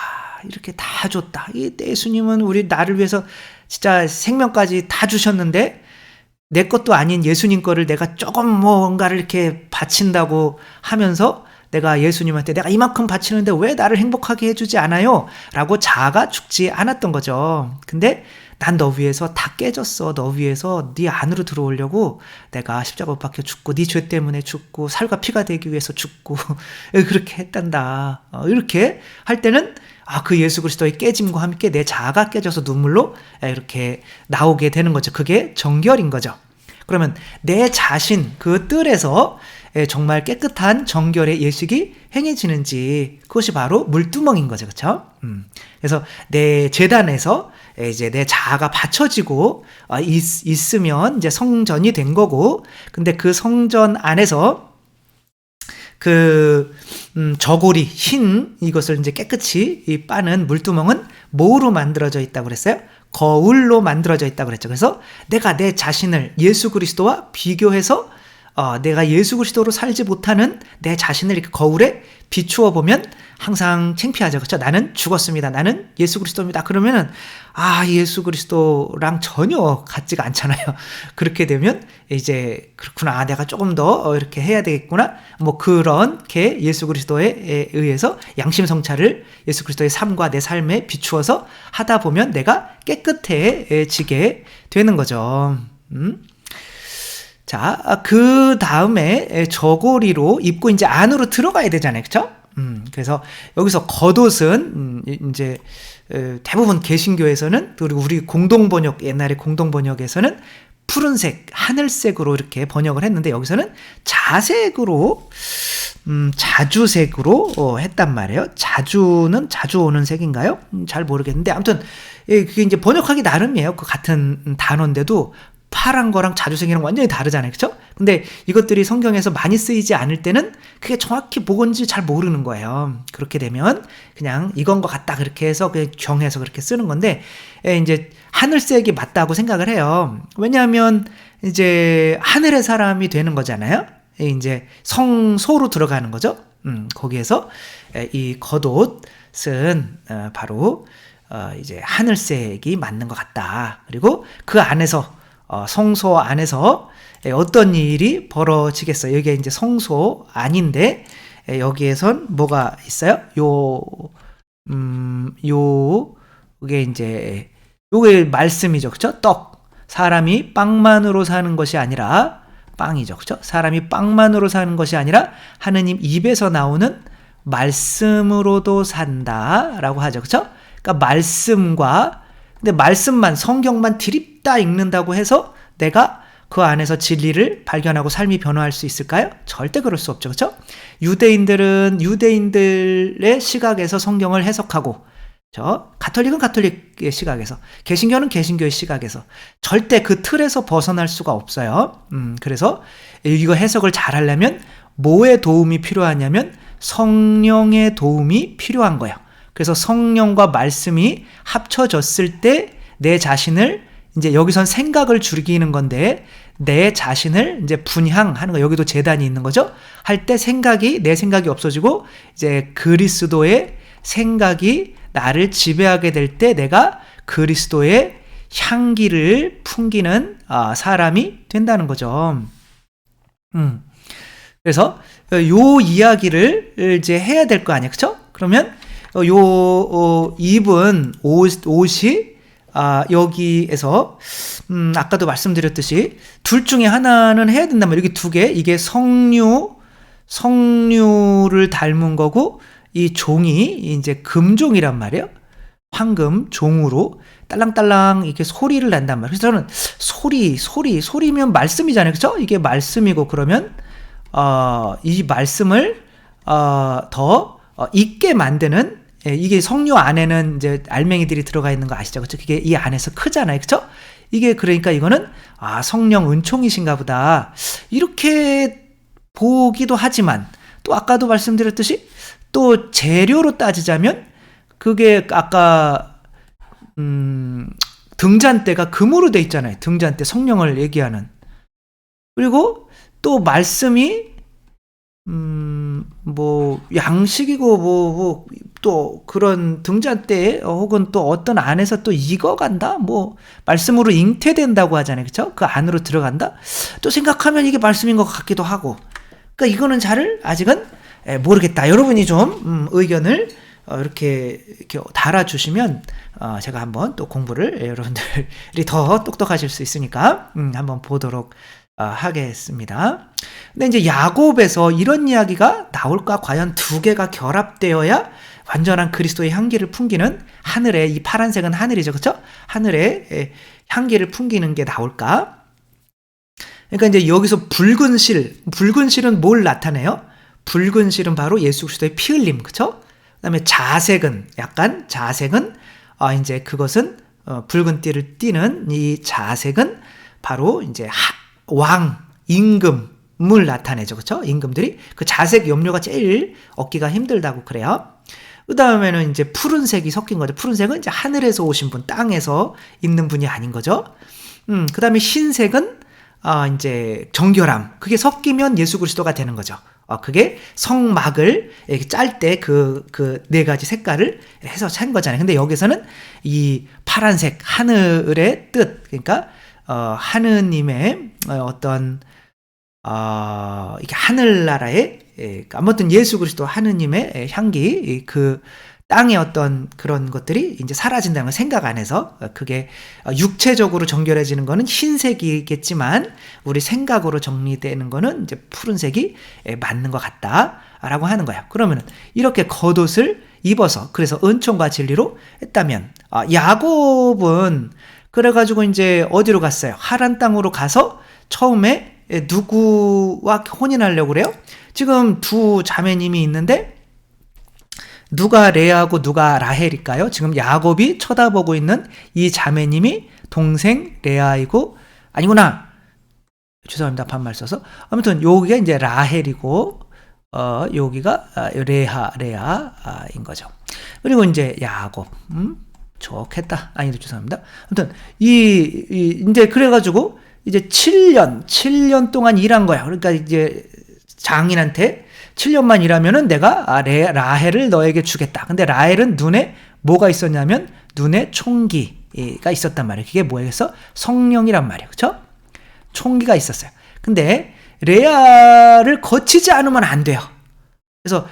[SPEAKER 1] 이렇게 다 줬다. 이 예수님은 나를 위해서 진짜 생명까지 다 주셨는데 내 것도 아닌 예수님 거를 내가 조금 뭔가를 이렇게 바친다고 하면서 내가 예수님한테 내가 이만큼 바치는데 왜 나를 행복하게 해주지 않아요? 라고 자아가 죽지 않았던 거죠. 근데 난 너 위해서 다 깨졌어. 너 위해서 네 안으로 들어오려고 내가 십자가 못 박혀 죽고 네 죄 때문에 죽고 살과 피가 되기 위해서 죽고 그렇게 했단다. 이렇게 할 때는 그 예수 그리스도의 깨짐과 함께 내 자아가 깨져서 눈물로 이렇게 나오게 되는 거죠. 그게 정결인 거죠. 그러면 내 자신 그 뜰에서 정말 깨끗한 정결의 예식이 행해지는지, 그것이 바로 물두멍인 거죠. 그렇죠? 그래서 내 제단에서 이제 내 자아가 받쳐지고 있으면 이제 성전이 된 거고, 근데 그 성전 안에서 그 저고리 흰 이것을 이제 깨끗이 빠는 물두멍은 뭐로 만들어져 있다고 그랬어요? 거울로 만들어져 있다고 그랬죠. 그래서 내가 내 자신을 예수 그리스도와 비교해서 내가 예수 그리스도로 살지 못하는 내 자신을 이렇게 거울에 비추어 보면 항상 창피하죠. 그렇죠? 나는 죽었습니다. 나는 예수 그리스도입니다. 그러면은 예수 그리스도랑 전혀 같지가 않잖아요. 그렇게 되면 이제 그렇구나. 내가 조금 더 이렇게 해야 되겠구나. 뭐 그렇게 예수 그리스도에 의해서 양심 성찰을 예수 그리스도의 삶과 내 삶에 비추어서 하다 보면 내가 깨끗해지게 되는 거죠. 자, 그 다음에 저고리로 입고 이제 안으로 들어가야 되잖아요. 그쵸? 그래서 여기서 겉옷은, 이제, 대부분 개신교에서는, 그리고 우리 공동번역, 옛날에 공동번역에서는 푸른색, 하늘색으로 이렇게 번역을 했는데, 여기서는 자색으로, 자주색으로 했단 말이에요. 자주는 자주 오는 색인가요? 잘 모르겠는데, 아무튼, 그게 이제 번역하기 나름이에요. 그 같은 단어인데도, 파란 거랑 자주색이랑 완전히 다르잖아요. 그쵸? 근데 이것들이 성경에서 많이 쓰이지 않을 때는 그게 정확히 뭐건지 잘 모르는 거예요. 그렇게 되면 그냥 이건 것 같다 그렇게 해서 그냥 경해서 그렇게 쓰는 건데, 이제 하늘색이 맞다고 생각을 해요. 왜냐하면 이제 하늘의 사람이 되는 거잖아요. 이제 성소로 들어가는 거죠. 거기에서 이 겉옷은 바로 이제 하늘색이 맞는 것 같다. 그리고 그 안에서 성소 안에서 어떤 일이 벌어지겠어요. 여기에 이제 성소 안인데, 여기에선 뭐가 있어요? 요게 이제, 요게 말씀이죠. 그쵸? 떡. 사람이 빵만으로 사는 것이 아니라, 빵이죠. 그쵸? 사람이 빵만으로 사는 것이 아니라, 하느님 입에서 나오는 말씀으로도 산다. 라고 하죠. 그쵸? 그러니까 말씀과, 근데 말씀만, 성경만 드립다 읽는다고 해서 내가 그 안에서 진리를 발견하고 삶이 변화할 수 있을까요? 절대 그럴 수 없죠. 그렇죠? 유대인들은 유대인들의 시각에서 성경을 해석하고, 가톨릭은 가톨릭의 시각에서, 개신교는 개신교의 시각에서 절대 그 틀에서 벗어날 수가 없어요. 그래서 이거 해석을 잘 하려면 뭐의 도움이 필요하냐면 성령의 도움이 필요한 거예요. 그래서 성령과 말씀이 합쳐졌을 때 내 자신을, 이제 여기선 생각을 줄이는 건데, 내 자신을 이제 분향하는 거, 여기도 제단이 있는 거죠. 할 때 내 생각이 없어지고 이제 그리스도의 생각이 나를 지배하게 될 때 내가 그리스도의 향기를 풍기는 사람이 된다는 거죠. 그래서 요 이야기를 이제 해야 될 거 아니에요. 그쵸? 그러면 입은 옷이 여기에서 아까도 말씀드렸듯이 둘 중에 하나는 해야 된단 말이에요. 여기 두 개, 이게 석류를 닮은 거고, 이 종이 이제 금종이란 말이에요. 황금 종으로 딸랑딸랑 이렇게 소리를 낸단 말이에요. 그래서 저는 소리면 말씀이잖아요. 그렇죠? 이게 말씀이고, 그러면 이 말씀을 더 있게 만드는, 이게 석류 안에는 이제 알맹이들이 들어가 있는 거 아시죠? 그쵸? 그게 이 안에서 크잖아요. 그쵸? 이게 그러니까 이거는, 성령 은총이신가 보다. 이렇게 보기도 하지만, 또 아까도 말씀드렸듯이, 또 재료로 따지자면, 그게 아까, 등잔대가 금으로 돼 있잖아요. 등잔대, 성령을 얘기하는. 그리고 또 말씀이, 양식이고, 또 그런 등잔대, 혹은 또 어떤 안에서 또 익어간다? 말씀으로 잉태된다고 하잖아요. 그쵸? 그 안으로 들어간다? 또 생각하면 이게 말씀인 것 같기도 하고. 그러니까 이거는 아직은 모르겠다. 여러분이 좀, 의견을, 이렇게 달아주시면, 제가 한번 또 공부를, 여러분들이 더 똑똑하실 수 있으니까, 한번 보도록 하겠습니다. 근데 이제 야곱에서 이런 이야기가 나올까? 과연 두 개가 결합되어야 완전한 그리스도의 향기를 풍기는, 하늘에, 이 파란색은 하늘이죠. 그쵸? 하늘에 향기를 풍기는 게 나올까? 그러니까 이제 여기서 붉은 실은 뭘 나타내요? 붉은 실은 바로 예수 그리스도의 피 흘림. 그쵸? 그 다음에 자색은 이제 그것은 붉은 띠를 띠는 이 자색은 바로 이제 임금을 나타내죠. 그쵸? 임금들이. 그 자색 염료가 제일 얻기가 힘들다고 그래요. 그 다음에는 이제 푸른색이 섞인 거죠. 푸른색은 이제 하늘에서 오신 분, 땅에서 있는 분이 아닌 거죠. 그 다음에 흰색은, 이제 정결함, 그게 섞이면 예수 그리스도가 되는 거죠. 그게 성막을 짤 때 그 네 가지 색깔을 해서 짠 거잖아요. 근데 여기서는 이 파란색, 하늘의 뜻, 그러니까 하느님의 어떤 이게 하늘나라의, 아무튼 예수 그리스도 하느님의 향기, 그 땅의 어떤 그런 것들이 이제 사라진다는 걸 생각 안에서, 그게 육체적으로 정결해지는 거는 흰색이겠지만 우리 생각으로 정리되는 거는 이제 푸른색이 맞는 것 같다라고 하는 거예요. 그러면 이렇게 겉옷을 입어서, 그래서 은총과 진리로 했다면, 야곱은 그래가지고 이제 어디로 갔어요? 하란 땅으로 가서 처음에 누구와 혼인하려고 그래요? 지금 두 자매님이 있는데 누가 레아고 누가 라헬일까요? 지금 야곱이 쳐다보고 있는 이 자매님이 동생 레아이고, 아니구나, 죄송합니다, 반말 써서. 아무튼 여기가 이제 라헬이고 여기가 레아인 거죠. 그리고 이제 야곱, 좋겠다, 아니다, 죄송합니다. 아무튼 이제 그래가지고 이제 7년 동안 일한 거야. 그러니까 이제 장인한테 7년만 일하면은 내가 라헬을 너에게 주겠다. 근데 라헬은 눈에 뭐가 있었냐면 눈에 총기가 있었단 말이에요. 그게 뭐였어? 성령이란 말이에요. 그렇죠? 총기가 있었어요. 근데 레아를 거치지 않으면 안 돼요. 그래서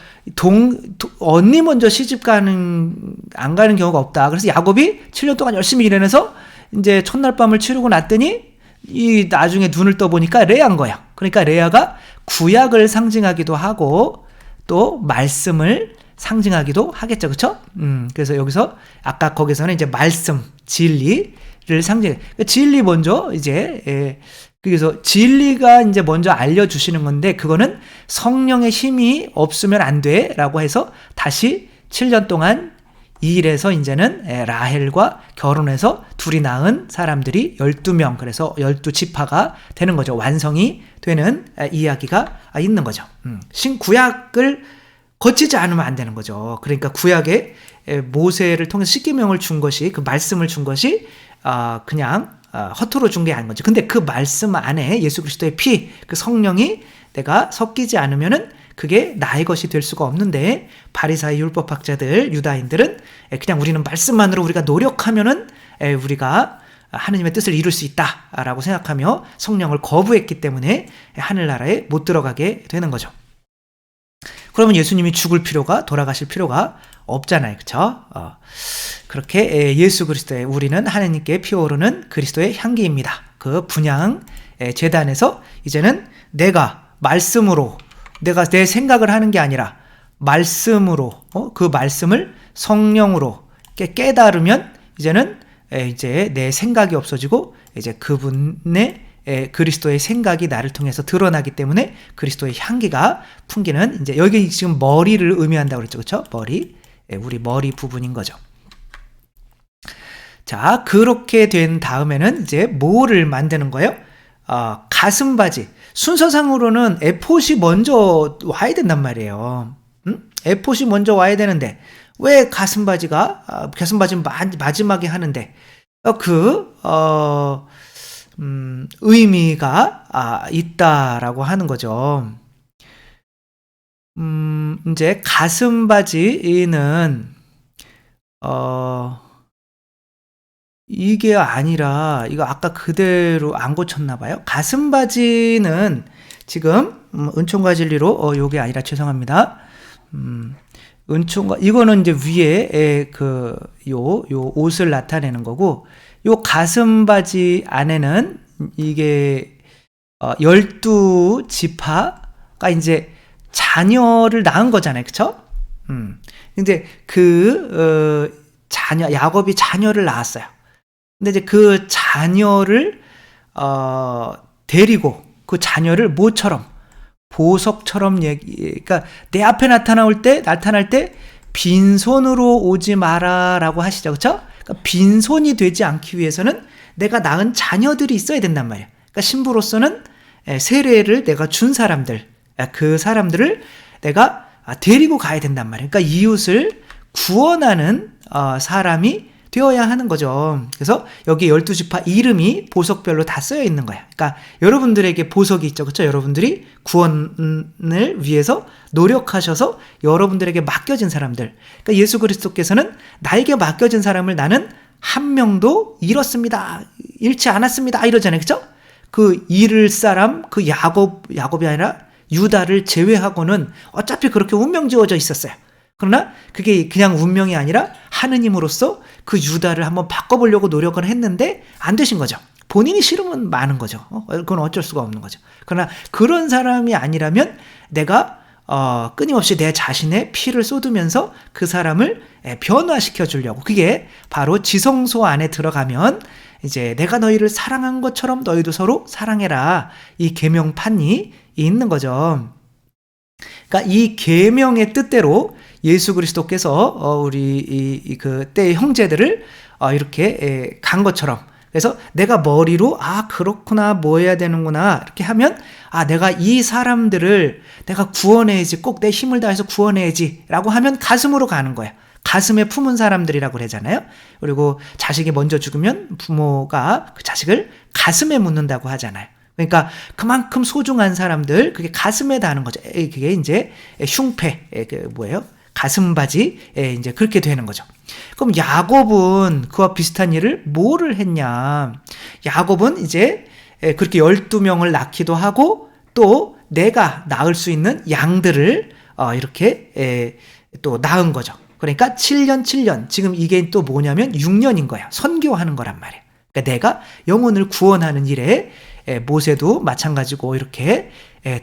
[SPEAKER 1] 언니 먼저 시집 안 가는 경우가 없다. 그래서 야곱이 7년 동안 열심히 일해내서 이제 첫날 밤을 치르고 났더니 이 나중에 눈을 떠보니까 레아인 거야. 그러니까 레아가 구약을 상징하기도 하고 또 말씀을 상징하기도 하겠죠. 그렇죠? 그래서 여기서 아까 거기서는 이제 말씀, 진리를 상징해. 진리 먼저 이제 그래서 진리가 이제 먼저 알려주시는 건데, 그거는 성령의 힘이 없으면 안 돼라고 해서 다시 7년 동안 이 일에서 이제는 라헬과 결혼해서 둘이 낳은 사람들이 12명, 그래서 12지파가 되는 거죠. 완성이 되는 이야기가 있는 거죠. 신구약을 거치지 않으면 안 되는 거죠. 그러니까 구약에 모세를 통해서 십계명을 준 것이, 그 말씀을 준 것이 그냥 허투루 준 게 아닌 거죠. 근데 그 말씀 안에 예수 그리스도의 피, 그 성령이 내가 섞이지 않으면은 그게 나의 것이 될 수가 없는데, 바리사의 율법학자들, 유다인들은 그냥 우리는 말씀만으로 우리가 노력하면은 우리가 하느님의 뜻을 이룰 수 있다라고 생각하며 성령을 거부했기 때문에 하늘나라에 못 들어가게 되는 거죠. 그러면 예수님이 죽을 필요가, 돌아가실 필요가 없잖아요. 그렇죠? 그렇게 예수 그리스도의, 우리는 하나님께 피어오르는 그리스도의 향기입니다. 그 분향 제단에서 이제는 내가 말씀으로, 내가 내 생각을 하는 게 아니라 말씀으로, 그 말씀을 성령으로 깨달으면 이제는 이제 내 생각이 없어지고 이제 그분의 그리스도의 생각이 나를 통해서 드러나기 때문에 그리스도의 향기가 풍기는, 이제 여기 지금 머리를 의미한다고 그랬죠. 그렇죠? 머리, 우리 머리 부분인 거죠. 자, 그렇게 된 다음에는 이제 뭐를 만드는 거예요? 가슴바지. 순서상으로는 에봇이 먼저 와야 된단 말이에요. 에봇이 먼저 와야 되는데 왜 가슴바지가, 가슴바지는 마지막에 하는데 의미가 있다라고 하는 거죠. 이제 가슴바지는 이게 아니라, 이거 아까 그대로 안 고쳤나 봐요. 가슴바지는 지금 은총과 진리로 요게 아니라, 죄송합니다. 은총과, 이거는 이제 위에 요 옷을 나타내는 거고, 요 가슴바지 안에는 이게 12지파가 이제 자녀를 낳은 거잖아요. 그쵸? 근데 자녀, 야곱이 자녀를 낳았어요. 근데 이제 그 자녀를 데리고 그 자녀를 모처럼, 보석처럼 그러니까 내 앞에 나타날 때 빈손으로 오지 마라라고 하시죠. 그렇죠? 그러니까 빈손이 되지 않기 위해서는 내가 낳은 자녀들이 있어야 된단 말이에요. 그러니까 신부로서는 세례를 내가 준 사람들, 그 사람들을 내가 데리고 가야 된단 말이에요. 그러니까 이웃을 구원하는 사람이 되어야 하는 거죠. 그래서 여기 12지파 이름이 보석별로 다 쓰여 있는 거야. 그러니까 여러분들에게 보석이 있죠. 그렇죠? 여러분들이 구원을 위해서 노력하셔서 여러분들에게 맡겨진 사람들. 그러니까 예수 그리스도께서는 나에게 맡겨진 사람을 나는 한 명도 잃었습니다. 잃지 않았습니다. 이러잖아요. 그렇죠? 그 잃을 사람, 그 야곱이 아니라 유다를 제외하고는 어차피 그렇게 운명 지어져 있었어요. 그러나 그게 그냥 운명이 아니라 하느님으로서 그 유다를 한번 바꿔보려고 노력을 했는데 안 되신 거죠. 본인이 싫으면 많은 거죠. 그건 어쩔 수가 없는 거죠. 그러나 그런 사람이 아니라면 내가 끊임없이 내 자신의 피를 쏟으면서 그 사람을 변화시켜 주려고, 그게 바로 지성소 안에 들어가면 이제 내가 너희를 사랑한 것처럼 너희도 서로 사랑해라, 이 계명판이 있는 거죠. 그러니까 이 계명의 뜻대로 예수 그리스도께서 우리 그때 형제들을 이렇게 간 것처럼, 그래서 내가 머리로 그렇구나, 뭐 해야 되는구나 이렇게 하면 내가 이 사람들을 내가 구원해야지, 꼭 내 힘을 다해서 구원해야지 라고 하면 가슴으로 가는 거야. 가슴에 품은 사람들이라고 그러잖아요. 그리고 자식이 먼저 죽으면 부모가 그 자식을 가슴에 묻는다고 하잖아요. 그러니까 그만큼 소중한 사람들, 그게 가슴에 닿는 거죠. 그게 이제 흉패, 가슴바지, 이제 그렇게 되는 거죠. 그럼 야곱은 그와 비슷한 일을 뭐를 했냐? 야곱은 이제 그렇게 12명을 낳기도 하고, 또 내가 낳을 수 있는 양들을 이렇게 또 낳은 거죠. 그러니까 7년, 지금 이게 또 뭐냐면 6년인 거야. 선교하는 거란 말이야. 그러니까 내가 영혼을 구원하는 일에 모세도 마찬가지고, 이렇게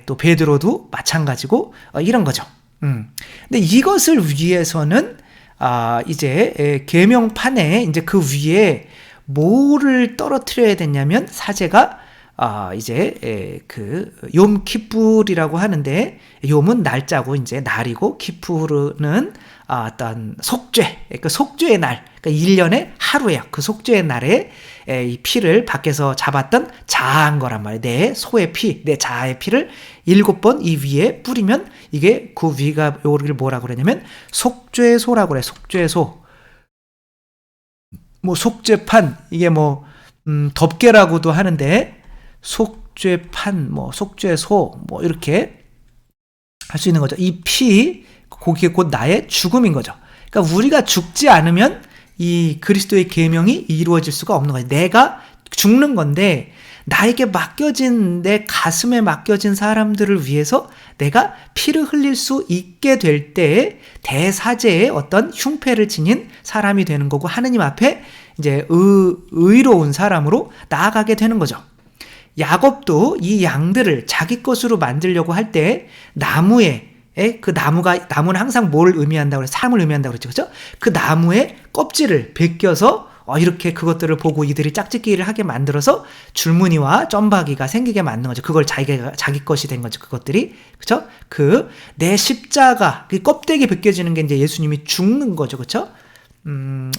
[SPEAKER 1] 또 베드로도 마찬가지고, 이런 거죠. 근데 이것을 위해서는 이제 계명판에 이제 그 위에 뭐를 떨어뜨려야 되냐면, 사제가 이제 그 욤 키푸르라고 하는데, 욤은 날짜고 이제 날이고, 키푸르는 어떤 속죄, 그 속죄의 날, 그러니까 1년에 하루예요. 그 속죄의 날에 이 피를 밖에서 잡았던 자아한 거란 말이에요. 내 소의 피, 내 자아의 피를 7번 이 위에 뿌리면, 이게 그 위가 여기를 뭐라고 그러냐면 속죄소라고 그래. 속죄소, 뭐 속죄판, 이게 뭐 덮개라고도 하는데, 속죄판, 뭐 속죄소, 뭐 이렇게 할 수 있는 거죠. 이 피, 그게 곧 나의 죽음인 거죠. 그러니까 우리가 죽지 않으면 이 그리스도의 계명이 이루어질 수가 없는 거예요. 내가 죽는 건데, 나에게 맡겨진, 내 가슴에 맡겨진 사람들을 위해서 내가 피를 흘릴 수 있게 될 때 대사제의 어떤 흉패를 지닌 사람이 되는 거고, 하느님 앞에 이제 의로운 사람으로 나아가게 되는 거죠. 야곱도 이 양들을 자기 것으로 만들려고 할 때 나무에, 나무는 항상 뭘 의미한다고 그래서 삶을 의미한다고 그랬죠. 그죠? 그 나무의 껍질을 벗겨서 이렇게 그것들을 보고 이들이 짝짓기를 하게 만들어서 줄무늬와 점박이가 생기게 만든 거죠. 그걸 자기 것이 된 거죠. 그것들이. 그죠? 내 십자가, 그 껍데기 벗겨지는 게 이제 예수님이 죽는 거죠. 그죠?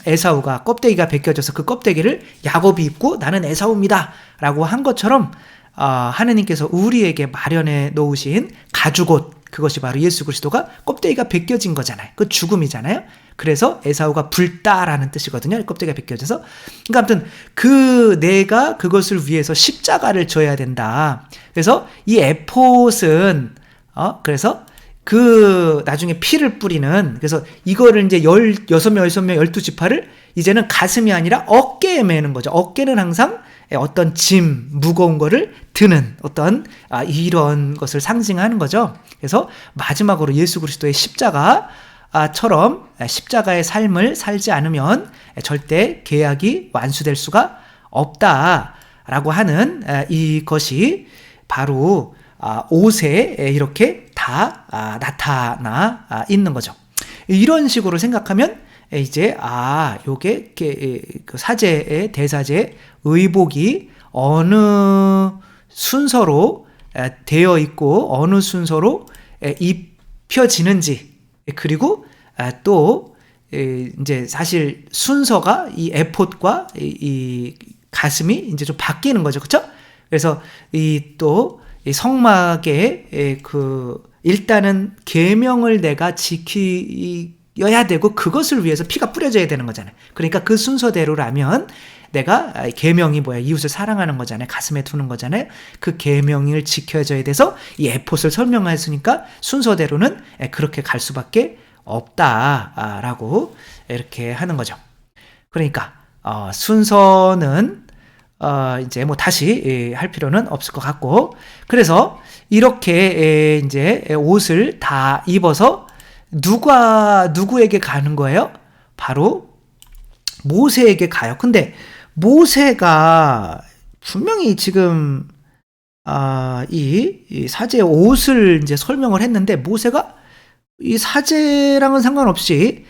[SPEAKER 1] 에사우가 껍데기가 벗겨져서 그 껍데기를 야곱이 입고 나는 에사우입니다 라고 한 것처럼, 하느님께서 우리에게 마련해 놓으신 가죽옷, 그것이 바로 예수 그리스도가 껍데기가 벗겨진 거잖아요. 그 죽음이잖아요. 그래서 에사우가 붉다라는 뜻이거든요. 껍데기가 벗겨져서. 그러니까 아무튼 내가 그것을 위해서 십자가를 져야 된다. 그래서 이 에폿은 그래서 나중에 피를 뿌리는, 그래서 이거를 이제 16명, 12지파를 이제는 가슴이 아니라 어깨에 매는 거죠. 어깨는 항상 어떤 짐, 무거운 거를 드는 어떤 이런 것을 상징하는 거죠. 그래서 마지막으로 예수 그리스도의 십자가처럼 십자가의 삶을 살지 않으면 절대 계약이 완수될 수가 없다라고 하는 이것이 바로 옷에 이렇게 다 나타나 있는 거죠. 이런 식으로 생각하면 이제 요게 그 사제의 대사제의 의복이 어느 순서로 되어 있고 어느 순서로 입혀지는지, 그리고 또 이제 사실 순서가 이 에폿과 이 가슴이 이제 좀 바뀌는 거죠. 그렇죠? 그래서 또 이 성막에 일단은 계명을 내가 지키기 여야 되고 그것을 위해서 피가 뿌려져야 되는 거잖아요. 그러니까 그 순서대로라면 내가 계명이 뭐야? 이웃을 사랑하는 거잖아요. 가슴에 두는 거잖아요. 그 계명을 지켜져야 돼서 이 에폿을 설명했으니까 순서대로는 그렇게 갈 수밖에 없다라고 이렇게 하는 거죠. 그러니까 순서는 이제 뭐 다시 할 필요는 없을 것 같고, 그래서 이렇게 이제 옷을 다 입어서 누구에게 가는 거예요? 바로 모세에게 가요. 근데 모세가 분명히 지금 이 사제의 옷을 이제 설명을 했는데, 모세가 이 사제랑은 상관없이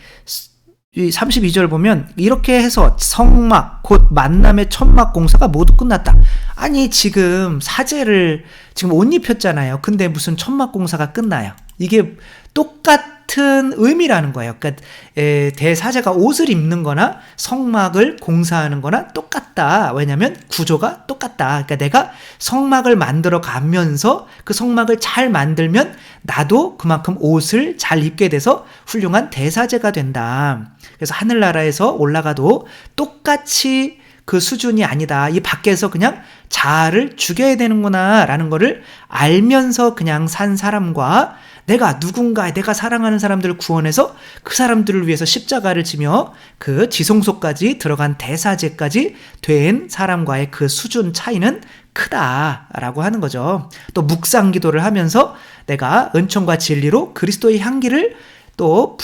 [SPEAKER 1] 이 32절 보면 이렇게 해서 성막 곧 만남의 천막 공사가 모두 끝났다. 아니 지금 사제를 지금 옷 입혔잖아요. 근데 무슨 천막 공사가 끝나요? 이게 똑같은 의미라는 거예요. 그러니까 대사제가 옷을 입는 거나 성막을 공사하는 거나 똑같다. 왜냐하면 구조가 똑같다. 그러니까 내가 성막을 만들어 가면서 그 성막을 잘 만들면 나도 그만큼 옷을 잘 입게 돼서 훌륭한 대사제가 된다. 그래서 하늘나라에서 올라가도 똑같이 그 수준이 아니다. 이 밖에서 그냥 자아를 죽여야 되는구나 라는 거를 알면서 그냥 산 사람과 내가 내가 사랑하는 사람들을 구원해서 그 사람들을 위해서 십자가를 지며 그 지성소까지 들어간 대사제까지 된 사람과의 그 수준 차이는 크다라고 하는 거죠. 또 묵상기도를 하면서 내가 은총과 진리로 그리스도의 향기를 또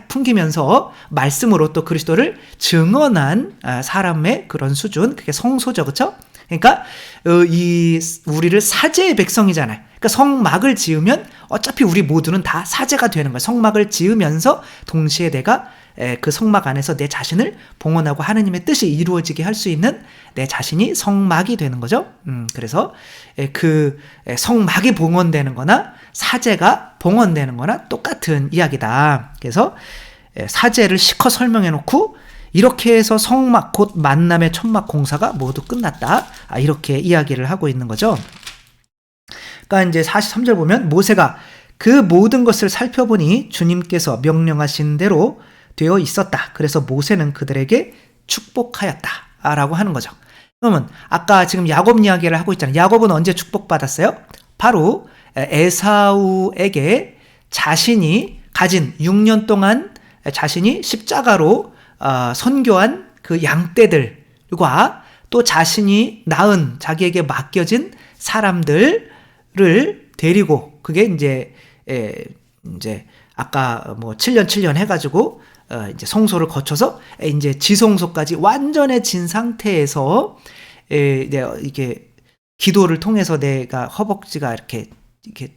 [SPEAKER 1] 풍기면서 말씀으로 또 그리스도를 증언한 사람의 그런 수준, 그게 성소죠. 그렇죠? 그러니까 우리를 사제의 백성이잖아요. 그러니까 성막을 지으면 어차피 우리 모두는 다 사제가 되는 거예요. 성막을 지으면서 동시에 내가 그 성막 안에서 내 자신을 봉헌하고 하느님의 뜻이 이루어지게 할 수 있는 내 자신이 성막이 되는 거죠. 그래서 그 성막이 봉헌되는 거나 사제가 봉헌되는 거나 똑같은 이야기다. 그래서 사제를 실컷 설명해 놓고 이렇게 해서 성막 곧 만남의 천막 공사가 모두 끝났다. 이렇게 이야기를 하고 있는 거죠. 그러니까 이제 43절 보면 모세가 그 모든 것을 살펴보니 주님께서 명령하신 대로 되어 있었다. 그래서 모세는 그들에게 축복하였다. 라고 하는 거죠. 그러면 아까 지금 야곱 이야기를 하고 있잖아요. 야곱은 언제 축복받았어요? 바로 에사우에게 자신이 가진 6년 동안 자신이 십자가로 선교한 그 양떼들과 또 자신이 낳은 자기에게 맡겨진 사람들을 데리고, 그게 이제 아까 뭐 7년 해가지고 이제 성소를 거쳐서 이제 지성소까지 완전해진 상태에서 이게 기도를 통해서 내가 허벅지가 이렇게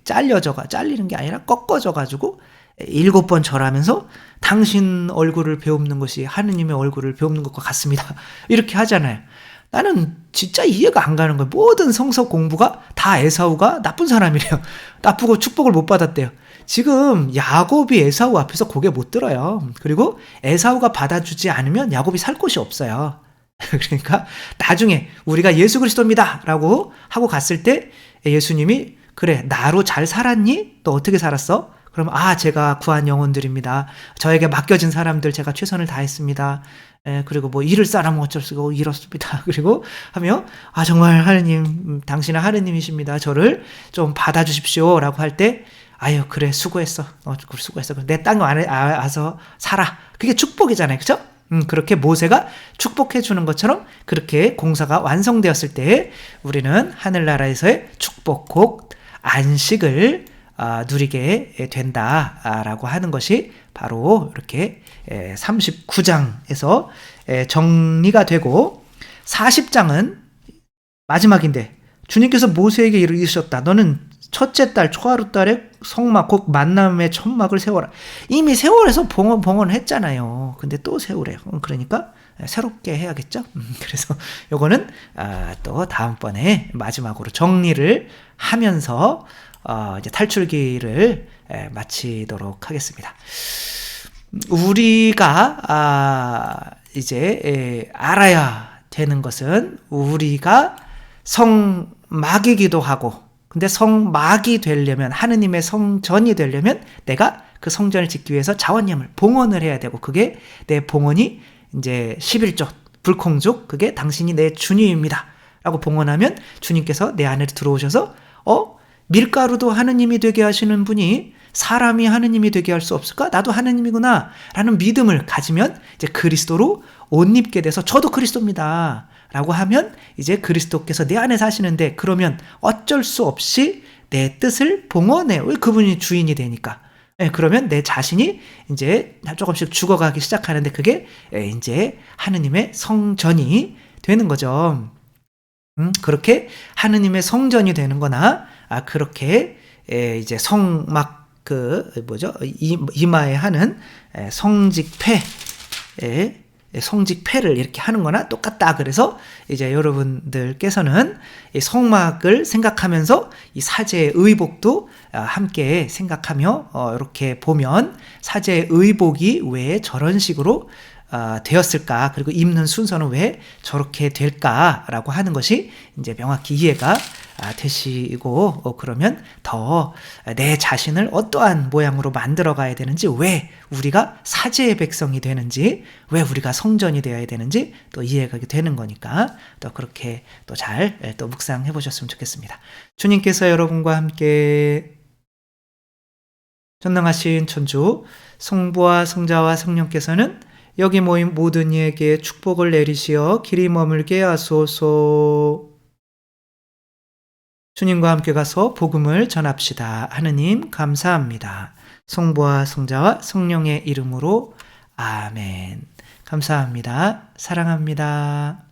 [SPEAKER 1] 잘리는 게 아니라 꺾어져가지고 7번 절하면서 당신 얼굴을 배우는 것이 하느님의 얼굴을 배우는 것과 같습니다. 이렇게 하잖아요. 나는 진짜 이해가 안 가는 거예요. 모든 성서 공부가 다 에사우가 나쁜 사람이래요. 나쁘고 축복을 못 받았대요. 지금 야곱이 에사우 앞에서 고개 못 들어요. 그리고 에사우가 받아주지 않으면 야곱이 살 곳이 없어요. 그러니까 나중에 우리가 예수 그리스도입니다 라고 하고 갔을 때 예수님이 그래 나로 잘 살았니? 너 어떻게 살았어? 그럼 제가 구한 영혼들입니다. 저에게 맡겨진 사람들 제가 최선을 다했습니다. 그리고 뭐 잃을 사람은 어쩔 수가 잃었습니다. 그리고 하며 정말 하느님 당신은 하느님이십니다. 저를 좀 받아주십시오 라고 할 때 아유 그래 수고했어. 수고했어. 내 땅 안에 와서 살아. 그게 축복이잖아요. 그죠? 그렇게 모세가 축복해 주는 것처럼 그렇게 공사가 완성되었을 때 우리는 하늘나라에서의 축복 곧 안식을 누리게 된다라고 하는 것이 바로 이렇게 39장에서 정리가 되고, 40장은 마지막인데 주님께서 모세에게 이르셨다. 너는 첫째 달 초하루 달에 성막 곧 만남의 천막을 세워라. 이미 세월에서 봉헌을 했잖아요. 근데 또 세우래요. 그러니까 새롭게 해야겠죠. 그래서 요거는 또 다음번에 마지막으로 정리를 하면서 이제 탈출기를 마치도록 하겠습니다. 우리가 이제 알아야 되는 것은 우리가 성막이기도 하고, 근데 성막이 되려면, 하느님의 성전이 되려면 내가 그 성전을 짓기 위해서 자원금을 봉헌을 해야 되고, 그게 내 봉헌이 이제 11조 불콩죽, 그게 당신이 내 주님입니다 라고 봉헌하면 주님께서 내 안에 들어오셔서 밀가루도 하느님이 되게 하시는 분이 사람이 하느님이 되게 할 수 없을까? 나도 하느님이구나 라는 믿음을 가지면 이제 그리스도로 옷 입게 돼서 저도 그리스도입니다 라고 하면 이제 그리스도께서 내 안에 사시는데, 그러면 어쩔 수 없이 내 뜻을 봉헌해. 왜? 그분이 주인이 되니까. 그러면 내 자신이 이제 조금씩 죽어가기 시작하는데, 그게 이제 하느님의 성전이 되는 거죠. 그렇게 하느님의 성전이 되는 거나, 그렇게 이제 성막 이마에 하는 성직패를 이렇게 하는 거나 똑같다. 그래서 이제 여러분들께서는 이 성막을 생각하면서 이 사제의 의복도 함께 생각하며 이렇게 보면 사제의 의복이 왜 저런 식으로 되었을까, 그리고 입는 순서는 왜 저렇게 될까라고 하는 것이 이제 명확히 이해가 되시고, 그러면 더 내 자신을 어떠한 모양으로 만들어 가야 되는지, 왜 우리가 사제의 백성이 되는지, 왜 우리가 성전이 되어야 되는지 또 이해가 되는 거니까, 또 그렇게 또 잘 또 묵상해 보셨으면 좋겠습니다. 주님께서 여러분과 함께 전능하신 천주 성부와 성자와 성령께서는 여기 모인 모든 이에게 축복을 내리시어 길이 머물게 하소서. 주님과 함께 가서 복음을 전합시다. 하느님 감사합니다. 성부와 성자와 성령의 이름으로 아멘. 감사합니다. 사랑합니다.